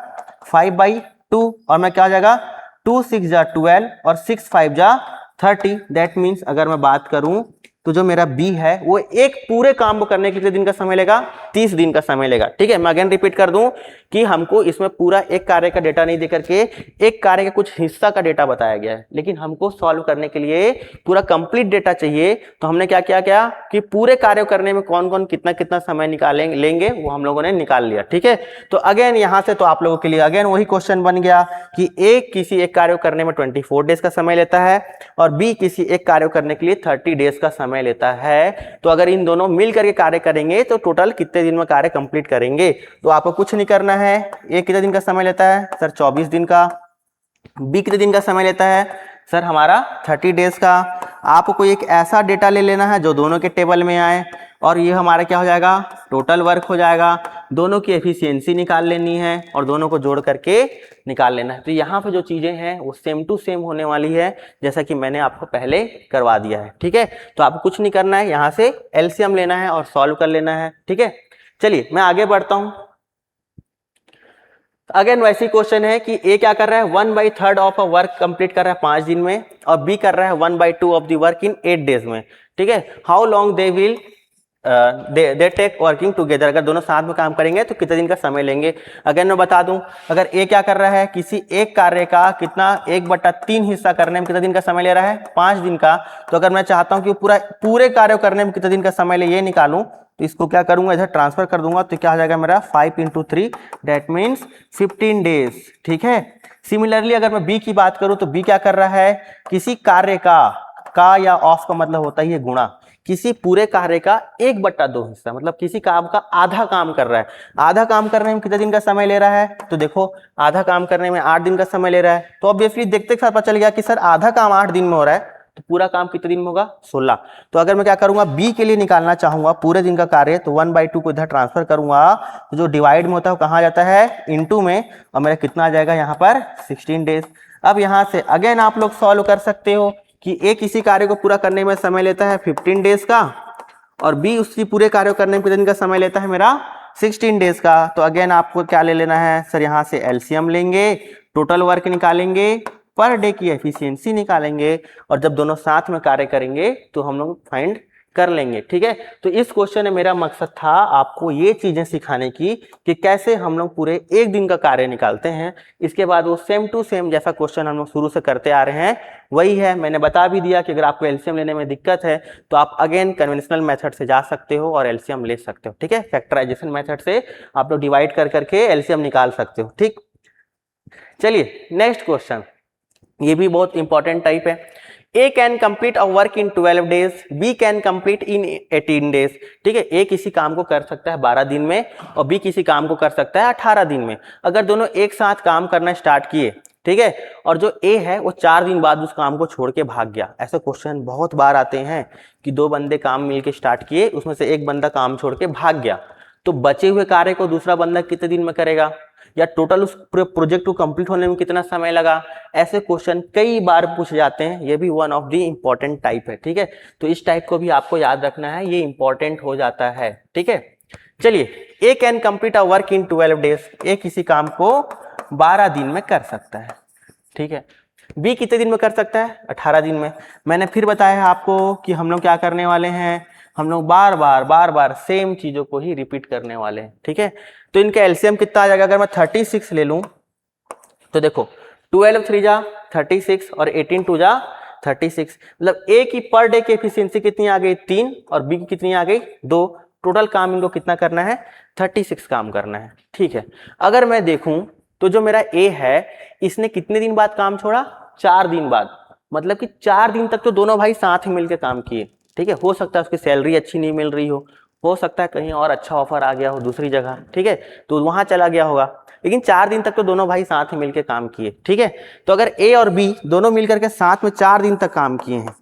[SPEAKER 1] 5/2, और मैं क्या हो जाएगा 2 6 जा 12 और 6 5 जा 30। दैट मीन्स अगर मैं बात करूं तो जो मेरा बी है वो एक पूरे काम को करने के लिए दिन का समय लेगा, 30 दिन का समय लेगा। ठीक है, मैं अगेन रिपीट कर दूं कि हमको इसमें पूरा एक कार्य का डेटा नहीं दे करके एक कार्य का कुछ हिस्सा का डेटा बताया गया है, लेकिन हमको सॉल्व करने के लिए पूरा कंप्लीट डेटा चाहिए। तो हमने क्या किया क्या कि पूरे कार्य करने में कौन कौन कितना कितना समय निकालेंगे लेंगे वो हम लोगों ने निकाल लिया। ठीक है, तो अगेन यहां से तो आप लोगों के लिए अगेन वही क्वेश्चन बन गया कि ए किसी एक कार्य करने में 24 डेज का समय लेता है और बी किसी एक कार्य करने के लिए 30 डेज का समय लेता है। तो अगर इन दोनों मिल करके कार्य करेंगे तो टोटल कितने दिन में कार्य कंप्लीट करेंगे। तो आपको कुछ नहीं करना है, ए कितने दिन का समय लेता है सर 24 दिन का, बी कितने दिन का समय लेता है सर हमारा 30 डेज का। आपको एक ऐसा डेटा ले लेना है जो दोनों के टेबल में आए, और ये हमारा क्या हो जाएगा टोटल वर्क हो जाएगा। दोनों की एफिशिएंसी निकाल लेनी है और दोनों को जोड़ करके निकाल लेना है। तो यहाँ पे जो चीजें हैं वो सेम टू सेम होने वाली है जैसा कि मैंने आपको पहले करवा दिया है। ठीक है, तो आपको कुछ नहीं करना है, यहाँ से एलसीएम लेना है और सॉल्व कर लेना है। ठीक है, चलिए मैं आगे बढ़ता हूँ। अगेन वैसी क्वेश्चन है कि ए क्या कर रहा है 1/3 ऑफ अ वर्क कंप्लीट कर रहा है 5 दिन में, और बी कर रहा है 1/2 of the work in 8 days में। ठीक है, how long they will they take working together, अगर दोनों साथ में काम करेंगे तो कितने दिन का समय लेंगे। अगेन मैं बता दूं, अगर ए क्या कर रहा है किसी एक कार्य का कितना 1/3 हिस्सा करने में कितने दिन का समय ले रहा है 5 दिन का, तो अगर मैं चाहता हूं कि पूरे कार्य करने में कितने दिन का समय ले ये निकालूं, तो इसको क्या करूंगा इधर ट्रांसफर कर दूंगा, तो क्या हो जाएगा मेरा 5 × 3 दैट मीन्स 15 डेज। ठीक है, सिमिलरली अगर मैं बी की बात करूं तो बी क्या कर रहा है किसी कार्य का या ऑफ का मतलब होता ही है गुणा, किसी पूरे कार्य का 1/2 हिस्सा, मतलब किसी काम का आधा काम कर रहा है। आधा काम करने में कितने दिन का समय ले रहा है, तो देखो आधा काम करने में 8 दिन का समय ले रहा है। तो ऑब्वियसली देखते साथ पता चल गया कि सर आधा काम 8 दिन में हो रहा है, तो पूरा काम कितने दिन में होगा 16। तो अगर मैं क्या करूंगा बी के लिए निकालना चाहूंगा पूरे दिन का कार्य, तो 1/2 को इधर ट्रांसफर करूंगा, तो जो डिवाइड में होता है वो कहाँ जाता है इनटू में, और मेरा कितना आ जाएगा यहाँ पर 16 डेज। अब यहाँ से अगेन आप लोग सॉल्व कर सकते हो कि ए किसी कार्य को पूरा करने में समय लेता है 15 डेज का, और बी उसकी पूरे कार्य को करने में कितने दिन का समय लेता है मेरा 16 डेज का। तो अगेन आपको क्या ले लेना है सर, यहाँ से एलसीएम लेंगे, टोटल वर्क निकालेंगे, पर डे की एफिशिएंसी निकालेंगे, और जब दोनों साथ में कार्य करेंगे तो हम लोग फाइंड कर लेंगे। ठीक है, तो इस क्वेश्चन में मेरा मकसद था आपको ये चीजें सिखाने की कि कैसे हम लोग पूरे एक दिन का कार्य निकालते हैं। इसके बाद वो सेम टू सेम जैसा क्वेश्चन हम लोग शुरू से करते आ रहे हैं वही है। मैंने बता भी दिया कि अगर आपको एलसीएम लेने में दिक्कत है तो आप अगेन कन्वेंशनल मेथड से जा सकते हो और एलसीएम ले सकते हो। ठीक है, फैक्टराइजेशन मेथड से आप लोग डिवाइड कर करके एलसीएम निकाल सकते हो। ठीक, चलिए नेक्स्ट क्वेश्चन, ये भी बहुत इंपॉर्टेंट टाइप है। A can complete a work in 12 days, B can complete in 18 days. ठीक है, ए किसी काम को कर सकता है 12 दिन में और बी किसी काम को कर सकता है 18 दिन में। अगर दोनों एक साथ काम करना स्टार्ट किए, ठीक है, और जो ए है वो 4 दिन बाद उस काम को छोड़ के भाग गया, ऐसे क्वेश्चन बहुत बार आते हैं कि 2 बंदे काम मिलके स्टार्ट किए, उसमें से एक बंदा काम छोड़ के भाग गया, तो बचे हुए कार्य को दूसरा बंदा कितने दिन में करेगा, या टोटल उस प्रोजेक्ट को कंप्लीट होने में कितना समय लगा। ऐसे क्वेश्चन कई बार पूछे जाते हैं, ये भी one of the important type है, ठीक है। तो इस टाइप को भी आपको याद रखना है, ये इंपॉर्टेंट हो जाता है, ठीक है। चलिए, A can complete a work in 12 days, A किसी काम को 12 दिन में कर सकता है, ठीक है। बी कितने दिन में कर सकता है, 18 दिन में। मैंने फिर बताया है आपको कि हम लोग क्या करने वाले हैं, हम लोग बार बार सेम चीजों को ही रिपीट करने वाले हैं, ठीक है। तो इनका एलसीएम कितना आ जाएगा, अगर मैं 36 ले लूं तो देखो 12 3 जा 36 और 18 2 जा 36, मतलब ए की पर डे की एफिशिएंसी कितनी आ गई 3 और बी की कितनी आ गई 2। टोटल काम इनको कितना करना है, 36 काम करना है, ठीक है। अगर मैं देखूं तो जो मेरा ए है इसने कितने दिन बाद काम छोड़ा, 4 दिन बाद, मतलब कि 4 दिन तक तो दोनों भाई साथ ही मिलकर काम किए, ठीक है। हो सकता है उसकी सैलरी अच्छी नहीं मिल रही हो सकता है कहीं और अच्छा ऑफर आ गया हो दूसरी जगह, ठीक है, तो वहां चला गया होगा, लेकिन 4 दिन तक तो दोनों भाई साथ ही मिलकर काम किए, ठीक है। तो अगर ए और बी दोनों मिलकर के साथ में 4 दिन तक काम किए हैं,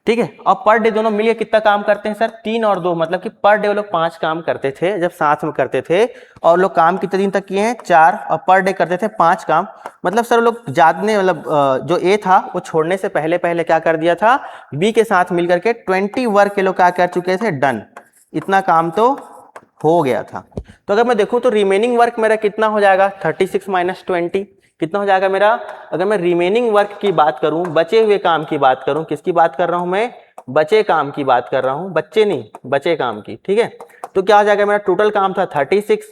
[SPEAKER 1] ठीक है, और पर डे दोनों मिलकर कितना काम करते हैं सर, 3 और 2, मतलब कि पर डे वो लोग 5 काम करते थे जब साथ में करते थे, और लोग काम कितने दिन तक किए हैं 4, और पर डे करते थे 5 काम। मतलब सर वो लोग जाने, मतलब जो ए था वो छोड़ने से पहले पहले क्या कर दिया था, बी के साथ मिलकर के 20 वर्क के लोग क्या कर चुके थे, डन, इतना काम तो हो गया था। तो अगर मैं देखूं तो रिमेनिंग वर्क मेरा कितना हो जाएगा, 36 माइनस 20 कितना हो जाएगा मेरा। अगर मैं रिमेनिंग वर्क की बात करूं, बचे हुए काम की बात करूं, किसकी बात कर रहा हूं मैं, बचे काम की बात कर रहा हूं, बच्चे नहीं, बचे काम की, ठीक है। तो क्या हो जाएगा, मेरा टोटल काम था 36,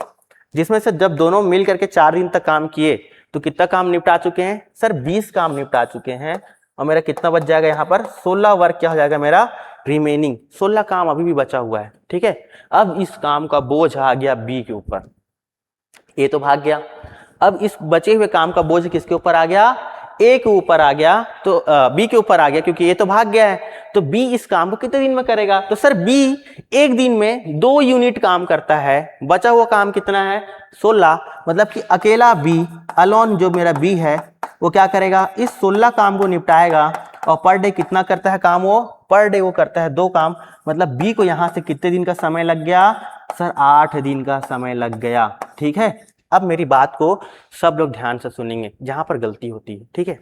[SPEAKER 1] जिसमें से जब दोनों मिल करके 4 दिन तक काम किए तो कितना काम निपटा चुके हैं सर, 20 काम निपटा चुके हैं, और मेरा कितना बच जाएगा यहाँ पर 16 वर्क क्या हो जाएगा मेरा रिमेनिंग, 16 काम अभी भी बचा हुआ है, ठीक है। अब इस काम का बोझ आ गया बी के ऊपर, ए तो भाग गया, अब इस बचे हुए काम का बोझ किसके ऊपर आ गया, ए के ऊपर आ गया, तो बी के ऊपर आ गया, क्योंकि ए तो भाग गया है। तो बी इस काम को कितने दिन में करेगा, तो सर बी एक दिन में 2 यूनिट काम करता है, बचा हुआ काम कितना है 16, मतलब कि अकेला बी, अलोन जो मेरा बी है वो क्या करेगा, इस 16 काम को निपटाएगा, और पर डे कितना करता है काम, वो पर डे वो करता है 2 काम, मतलब बी को यहां से कितने दिन का समय लग गया सर, 8 दिन का समय लग गया, ठीक है। अब मेरी बात को सब लोग ध्यान से सुनेंगे, जहां पर गलती होती है, ठीक है।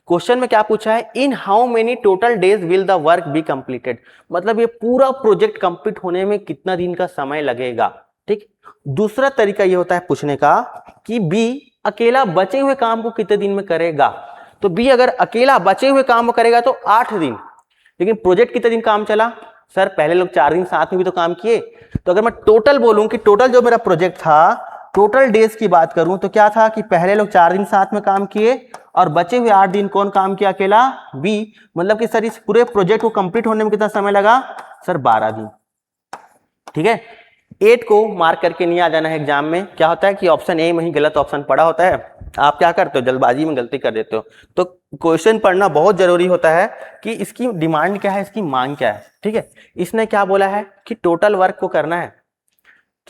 [SPEAKER 1] क्वेश्चन में क्या पूछा है, इन how many total days will the work be completed, मतलब ये पूरा प्रोजेक्ट कंप्लीट होने में कितना दिन का समय लगेगा, ठीक। दूसरा तरीका ये होता है पूछने का कि बी अकेला बचे हुए काम को कितने दिन में करेगा, तो बी अगर अकेला बचे हुए काम को करेगा तो 8 दिन, लेकिन प्रोजेक्ट कितने दिन काम चला सर, पहले लोग 4 दिन साथ में भी तो काम किए। तो अगर मैं टोटल बोलूं कि टोटल जो मेरा प्रोजेक्ट था, टोटल डेज की बात करूं तो क्या था कि पहले लोग 4 दिन साथ में काम किए, और बचे हुए 8 दिन कौन काम किया, अकेला बी, मतलब कि सर इस पूरे प्रोजेक्ट को कंप्लीट होने में कितना समय लगा सर, 12 दिन, ठीक है। 8 को मार्क करके नहीं आ जाना है एग्जाम में, क्या होता है कि ऑप्शन ए में ही गलत ऑप्शन पड़ा होता है, आप क्या करते हो जल्दबाजी में गलती कर देते हो। तो क्वेश्चन पढ़ना बहुत जरूरी होता है कि इसकी डिमांड क्या है, इसकी मांग क्या है, ठीक है। इसने क्या बोला है कि टोटल वर्क को करना है,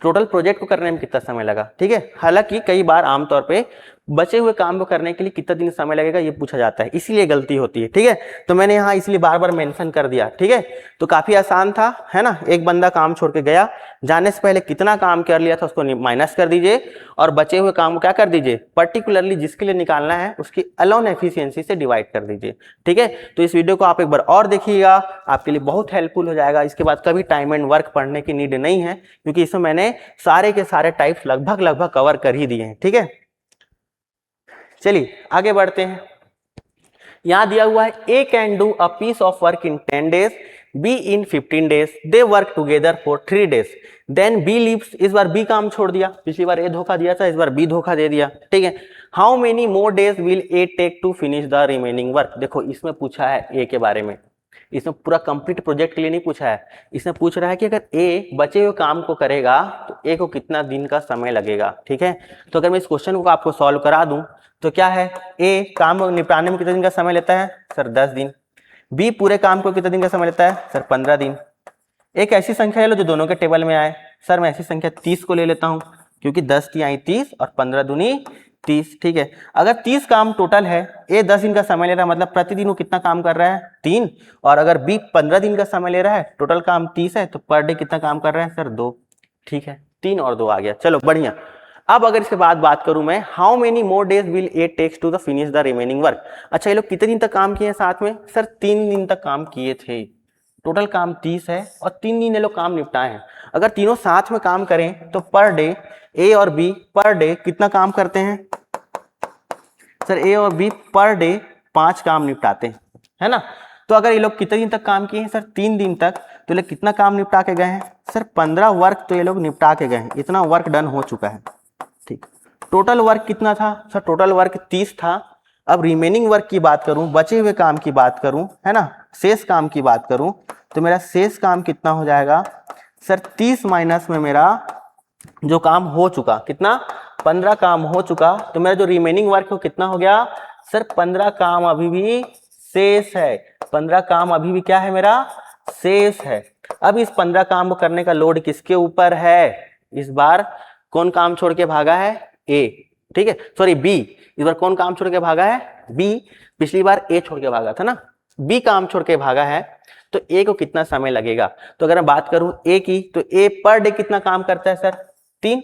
[SPEAKER 1] टोटल प्रोजेक्ट को करने में कितना समय लगा, ठीक है। हालांकि कई बार आमतौर पे बचे हुए काम को करने के लिए कितना दिन समय लगेगा ये पूछा जाता है, इसीलिए गलती होती है, ठीक है। तो मैंने यहाँ इसलिए बार बार मेंशन कर दिया, ठीक है। तो काफी आसान था, है ना, एक बंदा काम छोड़ के गया, जाने से पहले कितना काम कर लिया था उसको माइनस कर दीजिए, और बचे हुए काम को क्या कर दीजिए, पर्टिकुलरली जिसके लिए निकालना है उसकी अलोन एफिशिएंसी से डिवाइड कर दीजिए, ठीक है। तो इस वीडियो को आप एक बार और देखिएगा, आपके लिए बहुत हेल्पफुल हो जाएगा। इसके बाद कभी टाइम एंड वर्क पढ़ने की नीड नहीं है, क्योंकि इसमें मैंने सारे के सारे टाइप्स लगभग कवर कर ही दिए हैं, ठीक है। चलिए आगे बढ़ते हैं। यहां दिया हुआ है A can do a piece of work in 10 days, B in 15 days, they work together for 3 days, then B leaves, इस बार बी काम छोड़ दिया, पिछली बार ए धोखा दिया था, इस बार बी धोखा दे दिया, ठीक है। How many more days will a take to finish the remaining work, देखो इसमें पूछा है ए के बारे में, इसमें पूरा कंप्लीट प्रोजेक्ट के लिए नहीं पूछा है, इसमें पूछ रहा है कि अगर ए बचे हुए काम को करेगा तो ए को कितना दिन का समय लगेगा, ठीक है। तो अगर मैं इस क्वेश्चन को आपको सॉल्व करा दूं तो क्या है, ए काम निपटाने में कितने दिन का समय लेता है सर, 10 दिन, बी पूरे काम को कितने दिन का समय लेता है सर, 15 दिन। एक ऐसी संख्या ले लो जो दोनों के टेबल में आए, सर मैं ऐसी संख्या 30 को ले लेता हूं, क्योंकि 10 × 30 और 15 दूनी 30, ठीक है। अगर 30 काम टोटल है, ए 10 दिन का समय ले रहा है, मतलब प्रतिदिन वो कितना काम कर रहा है 3, और अगर बी 15 दिन का समय ले रहा है, टोटल काम 30 है, तो पर डे कितना काम कर रहा है सर 2, ठीक है। 3 और 2 आ गया, चलो बढ़िया। अब अगर इसके बाद बात करूं मैं, how many more days will a takes to the finish the remaining work. अच्छा ये लोग कितने दिन तक काम किए हैं साथ में, सर 3 दिन तक काम किए थे, टोटल काम 30 है और 3 दिन ये लोग काम निपटाए हैं। अगर तीनों साथ में काम करें तो पर डे ए और बी पर डे कितना काम करते हैं सर, ए और बी पर डे 5 काम निपटाते हैं, है ना। तो अगर ये लोग कितने दिन तक काम किए हैं सर, 3 दिन तक, तो ये लोग कितना काम निपटा के गए हैं सर, 15 वर्क तो ये लोग निपटा के गए हैं, इतना वर्क डन हो चुका है, ठीक। टोटल वर्क कितना था सर, टोटल वर्क 30 था। अब रिमेनिंग वर्क की बात करूं, बचे हुए काम की बात करूं, है ना, शेष काम की बात करूं, तो मेरा शेष काम कितना हो जाएगा सर, 30 माइनस में मेरा जो काम हो चुका, कितना 15 काम हो चुका, तो मेरा जो रिमेनिंग वर्क है कितना हो गया सर, 15 काम अभी भी शेष है, 15 काम अभी भी क्या है मेरा शेष है। अब इस 15 काम को करने का लोड किसके ऊपर है, इस बार कौन काम छोड़ के भागा है, ए, ठीक है, सॉरी बी, इस बार कौन काम छोड़ के भागा है, बी, पिछली बार ए छोड़ के भागा था ना, बी काम छोड़ के भागा है, तो ए को कितना समय लगेगा। तो अगर मैं बात करूं ए की, तो ए पर डे कितना काम करता है सर, 3,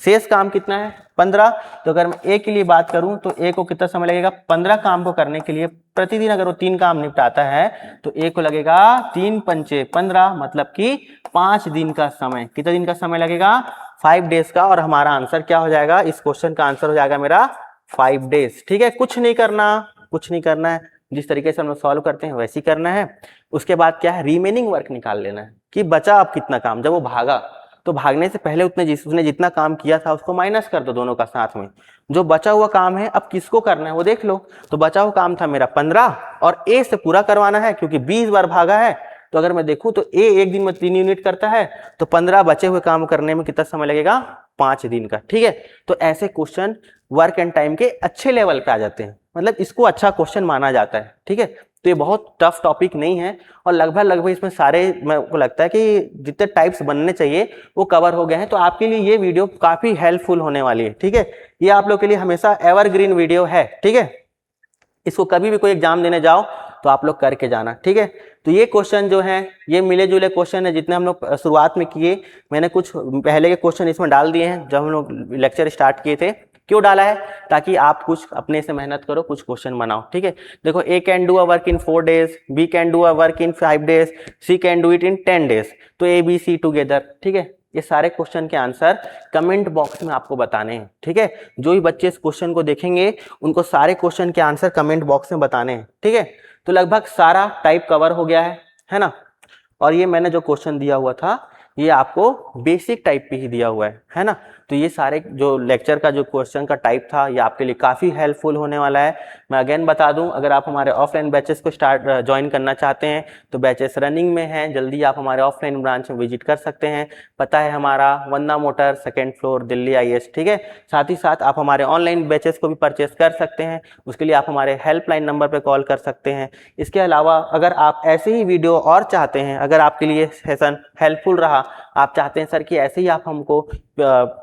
[SPEAKER 1] शेष काम कितना है 15, तो अगर मैं ए के लिए बात करूं तो ए को कितना समय लगेगा, 15 काम को करने के लिए प्रतिदिन अगर वो 3 काम निपटाता है तो ए को लगेगा 3 पंचे 15, मतलब कि 5 दिन का समय, कितने दिन का समय लगेगा 5 डेज का, और हमारा आंसर क्या हो जाएगा, इस क्वेश्चन का आंसर हो जाएगा मेरा 5 डेज, ठीक है। कुछ नहीं करना, कुछ नहीं करना है, जिस तरीके से हम लोग सॉल्व करते हैं वैसे ही करना है। उसके बाद क्या है, रिमेनिंग वर्क निकाल लेना है कि बचा अब कितना काम, जब वो भागा तो भागने से पहले उसने जितना काम किया था उसको माइनस कर दो दोनों का साथ में, जो बचा हुआ काम है अब किसको करना है वो देख लो। तो बचा हुआ काम था मेरा 15 और ए से पूरा करवाना है, क्योंकि 20 बार भागा है, तो अगर मैं देखूं तो ए एक दिन में 3 यूनिट करता है, तो 15 बचे हुए काम करने में कितना समय लगेगा, 5 दिन का, ठीक है। तो ऐसे क्वेश्चन वर्क एंड टाइम के अच्छे लेवल पे आ जाते हैं, मतलब इसको अच्छा क्वेश्चन माना जाता है, ठीक है। तो ये बहुत टफ टॉपिक नहीं है, और लगभग इसमें सारे, मेरे को लगता है कि जितने टाइप्स बनने चाहिए वो कवर हो गए हैं। तो आपके लिए ये वीडियो काफी हेल्पफुल होने वाली है, ठीक है। ये आप लोग के लिए हमेशा एवरग्रीन वीडियो है, ठीक है। इसको कभी भी कोई एग्जाम देने जाओ तो आप लोग करके जाना, ठीक है। तो ये क्वेश्चन जो है ये मिले जुले क्वेश्चन है, जितने हम लोग शुरुआत में किए, मैंने कुछ पहले के क्वेश्चन इसमें डाल दिए हैं जब हम लोग लेक्चर स्टार्ट किए थे। क्यों डाला है, ताकि आप कुछ अपने से मेहनत करो, कुछ क्वेश्चन बनाओ, ठीक है। देखो, A can do a work in 4 days, B can do a work in 5 days, C can do it in 10 days, तो ए बी सी टुगेदर, ठीक है। ये सारे क्वेश्चन के आंसर कमेंट बॉक्स में आपको बताने हैं, ठीक है। जो भी बच्चे इस क्वेश्चन को देखेंगे उनको सारे क्वेश्चन के आंसर कमेंट बॉक्स में बताने हैं, ठीक है। तो लगभग सारा टाइप कवर हो गया है ना। और ये मैंने जो क्वेश्चन दिया हुआ था ये आपको बेसिक टाइप पे ही दिया हुआ है ना। तो ये सारे जो लेक्चर का जो क्वेश्चन का टाइप था ये आपके लिए काफ़ी हेल्पफुल होने वाला है। मैं अगेन बता दूं, अगर आप हमारे ऑफलाइन बैचेस को ज्वाइन करना चाहते हैं तो बैचेस रनिंग में हैं, जल्दी आप हमारे ऑफलाइन ब्रांच में विजिट कर सकते हैं। पता है हमारा Vandana Motor, 2nd floor, Delhi IS, ठीक है। साथ ही साथ आप हमारे ऑनलाइन बैचेस को भी परचेस कर सकते हैं, उसके लिए आप हमारे हेल्पलाइन नंबर पर कॉल कर सकते हैं। इसके अलावा अगर आप ऐसे ही वीडियो और चाहते हैं, अगर आपके लिए सेशन हेल्पफुल रहा, आप चाहते हैं सर कि ऐसे ही आप हमको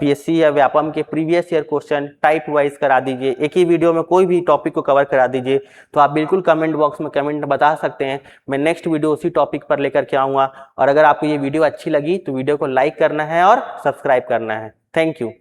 [SPEAKER 1] PSC या व्यापम के previous year question type wise करा दीजिए, एक ही वीडियो में कोई भी टॉपिक को कवर करा दीजिए, तो आप बिल्कुल कमेंट बॉक्स में कमेंट बता सकते हैं। मैं नेक्स्ट वीडियो उसी टॉपिक पर लेकर के आऊँगा। और अगर आपको ये वीडियो अच्छी लगी तो वीडियो को लाइक करना है और सब्सक्राइब करना है। Thank you.